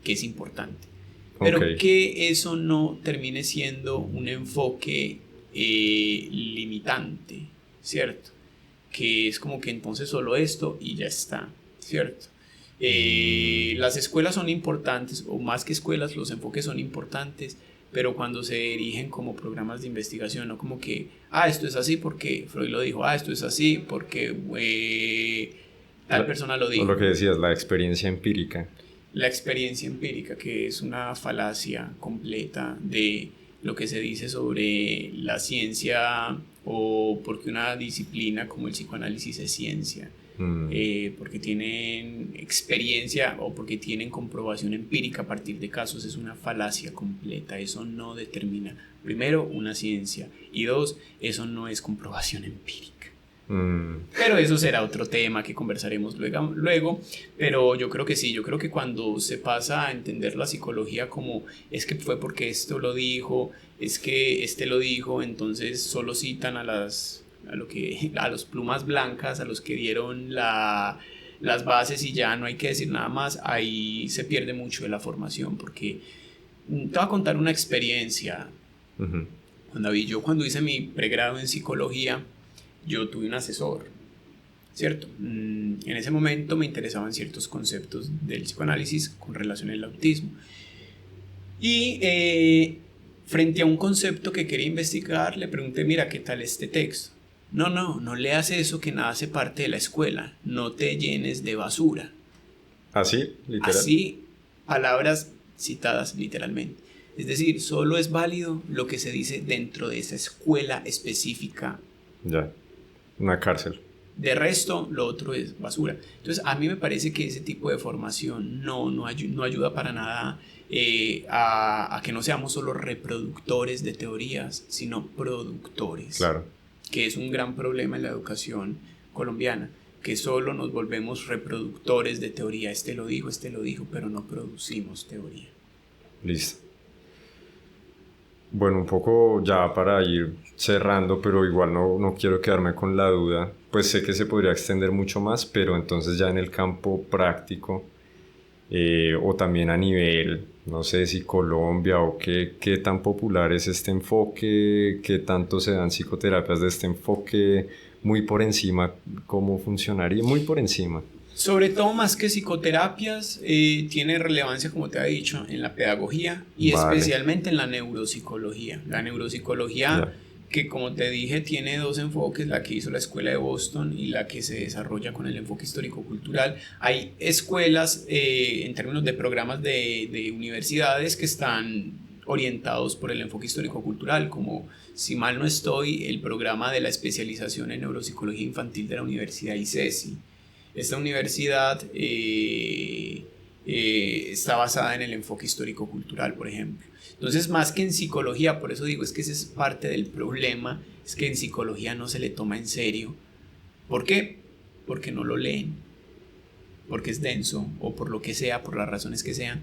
que es importante. Pero que eso no termine siendo un enfoque limitante, ¿cierto? Que es como que entonces solo esto y ya está, ¿cierto? Las escuelas son importantes, o más que escuelas, los enfoques son importantes, pero cuando se erigen como programas de investigación, no como que, esto es así porque Freud lo dijo, esto es así porque tal persona lo dijo. O lo que decías, la experiencia empírica. La experiencia empírica, que es una falacia completa de lo que se dice sobre la ciencia o porque una disciplina como el psicoanálisis es ciencia. Porque tienen experiencia o porque tienen comprobación empírica a partir de casos, es una falacia completa. Eso no determina, primero, una ciencia, y dos, eso no es comprobación empírica. Pero eso será otro tema que conversaremos luego, pero yo creo que sí, yo creo que cuando se pasa a entender la psicología como es que fue porque esto lo dijo, es que este lo dijo, entonces solo citan a los plumas blancas, a los que dieron las bases y ya no hay que decir nada más, ahí se pierde mucho de la formación, porque te voy a contar una experiencia. Juan David, yo cuando hice mi pregrado en psicología, yo tuve un asesor, ¿cierto? En ese momento me interesaban ciertos conceptos del psicoanálisis con relación al autismo. Y frente a un concepto que quería investigar, le pregunté, mira, ¿qué tal este texto? No leas eso, que nada hace parte de la escuela, no te llenes de basura. ¿Así? ¿Literal? Así, palabras citadas literalmente. Es decir, solo es válido lo que se dice dentro de esa escuela específica. Ya, una cárcel. De resto, lo otro es basura. Entonces, a mí me parece que ese tipo de formación no ayuda para nada a que no seamos solo reproductores de teorías, sino productores. Claro. Que es un gran problema en la educación colombiana, que solo nos volvemos reproductores de teoría. Este lo dijo, pero no producimos teoría. Listo. Bueno, un poco ya para ir cerrando, pero igual no quiero quedarme con la duda. Pues sé que se podría extender mucho más, pero entonces ya en el campo práctico o también a nivel, no sé si Colombia o qué tan popular es este enfoque, qué tanto se dan psicoterapias de este enfoque, muy por encima, ¿cómo funcionaría? Muy por encima. Sobre todo, más que psicoterapias, tiene relevancia, como te he dicho, en la pedagogía y especialmente en la neuropsicología. La neuropsicología, que como te dije, tiene dos enfoques, la que hizo la Escuela de Boston y la que se desarrolla con el enfoque histórico-cultural. Hay escuelas, en términos de programas de universidades, que están orientados por el enfoque histórico-cultural, como, si mal no estoy, el programa de la especialización en neuropsicología infantil de la Universidad ICESI. Esta universidad está basada en el enfoque histórico-cultural, por ejemplo. Entonces, más que en psicología, por eso digo, es que ese es parte del problema, es que en psicología no se le toma en serio. ¿Por qué? Porque no lo leen, porque es denso o por lo que sea, por las razones que sean.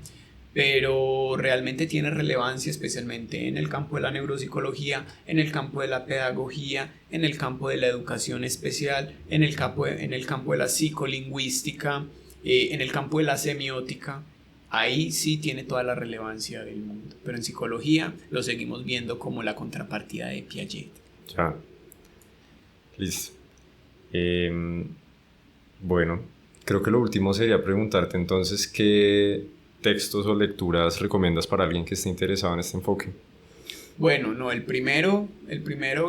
Pero realmente tiene relevancia especialmente en el campo de la neuropsicología, en el campo de la pedagogía, en el campo de la educación especial, en el campo de la psicolingüística, en el campo de la semiótica. Ahí sí tiene toda la relevancia del mundo, pero en psicología lo seguimos viendo como la contrapartida de Piaget. Ya, listo. Bueno, creo que lo último sería preguntarte entonces qué textos o lecturas recomiendas para alguien que esté interesado en este enfoque. Bueno, no, el primero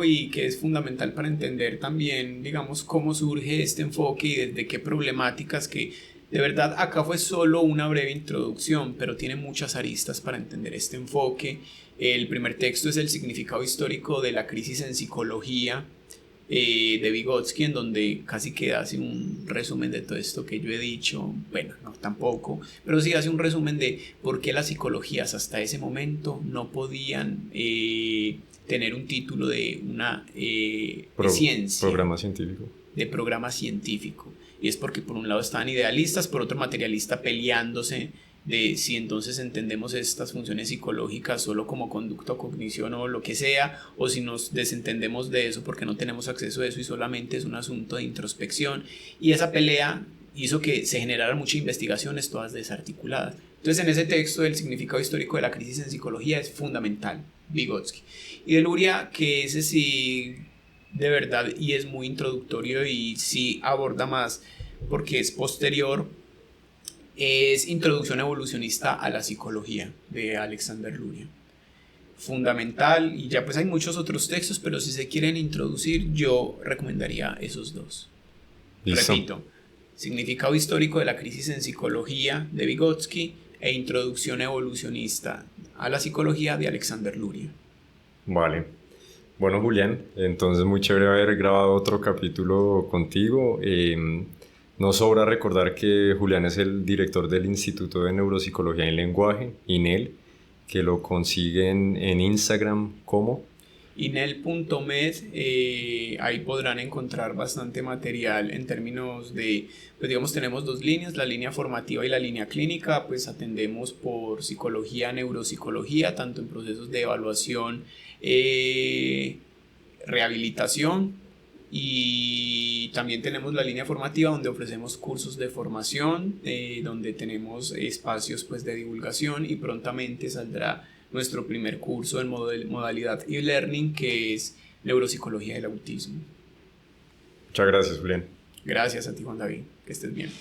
y que es fundamental para entender también, digamos, cómo surge este enfoque y desde qué problemáticas, que de verdad acá fue solo una breve introducción, pero tiene muchas aristas para entender este enfoque. El primer texto es El significado histórico de la crisis en psicología, de Vygotsky, en donde casi que hace un resumen de todo esto que yo he dicho. Bueno, no tampoco, pero sí hace un resumen de por qué las psicologías hasta ese momento no podían tener un título de una ciencia, programa científico. De programa científico. Y es porque por un lado estaban idealistas, por otro materialista, peleándose de si entonces entendemos estas funciones psicológicas solo como conducta o cognición o lo que sea, o si nos desentendemos de eso porque no tenemos acceso a eso y solamente es un asunto de introspección. Y esa pelea hizo que se generaran muchas investigaciones todas desarticuladas. Entonces, en ese texto el significado histórico de la crisis en psicología es fundamental, Vygotsky. Y de Luria, que ese sí, de verdad, y es muy introductorio y sí aborda más porque es posterior, es Introducción evolucionista a la psicología, de Alexander Luria. fundamental, y ya pues hay muchos otros textos, pero si se quieren introducir, yo recomendaría esos dos. Listo. Repito, Significado histórico de la crisis en psicología de Vygotsky e Introducción evolucionista a la psicología de Alexander Luria. Vale. Bueno, Julián, entonces muy chévere haber grabado otro capítulo contigo. No sobra recordar que Julián es el director del Instituto de Neuropsicología y Lenguaje, INEL, que lo consiguen en Instagram como Inel.med, ahí podrán encontrar bastante material en términos de, pues digamos, tenemos dos líneas, la línea formativa y la línea clínica, pues atendemos por psicología, neuropsicología, tanto en procesos de evaluación, rehabilitación, y también tenemos la línea formativa donde ofrecemos cursos de formación, donde tenemos espacios pues de divulgación, y prontamente saldrá nuestro primer curso en modalidad e-learning, que es Neuropsicología del Autismo. Muchas gracias, Julián. Gracias a ti, Juan David, que estés bien.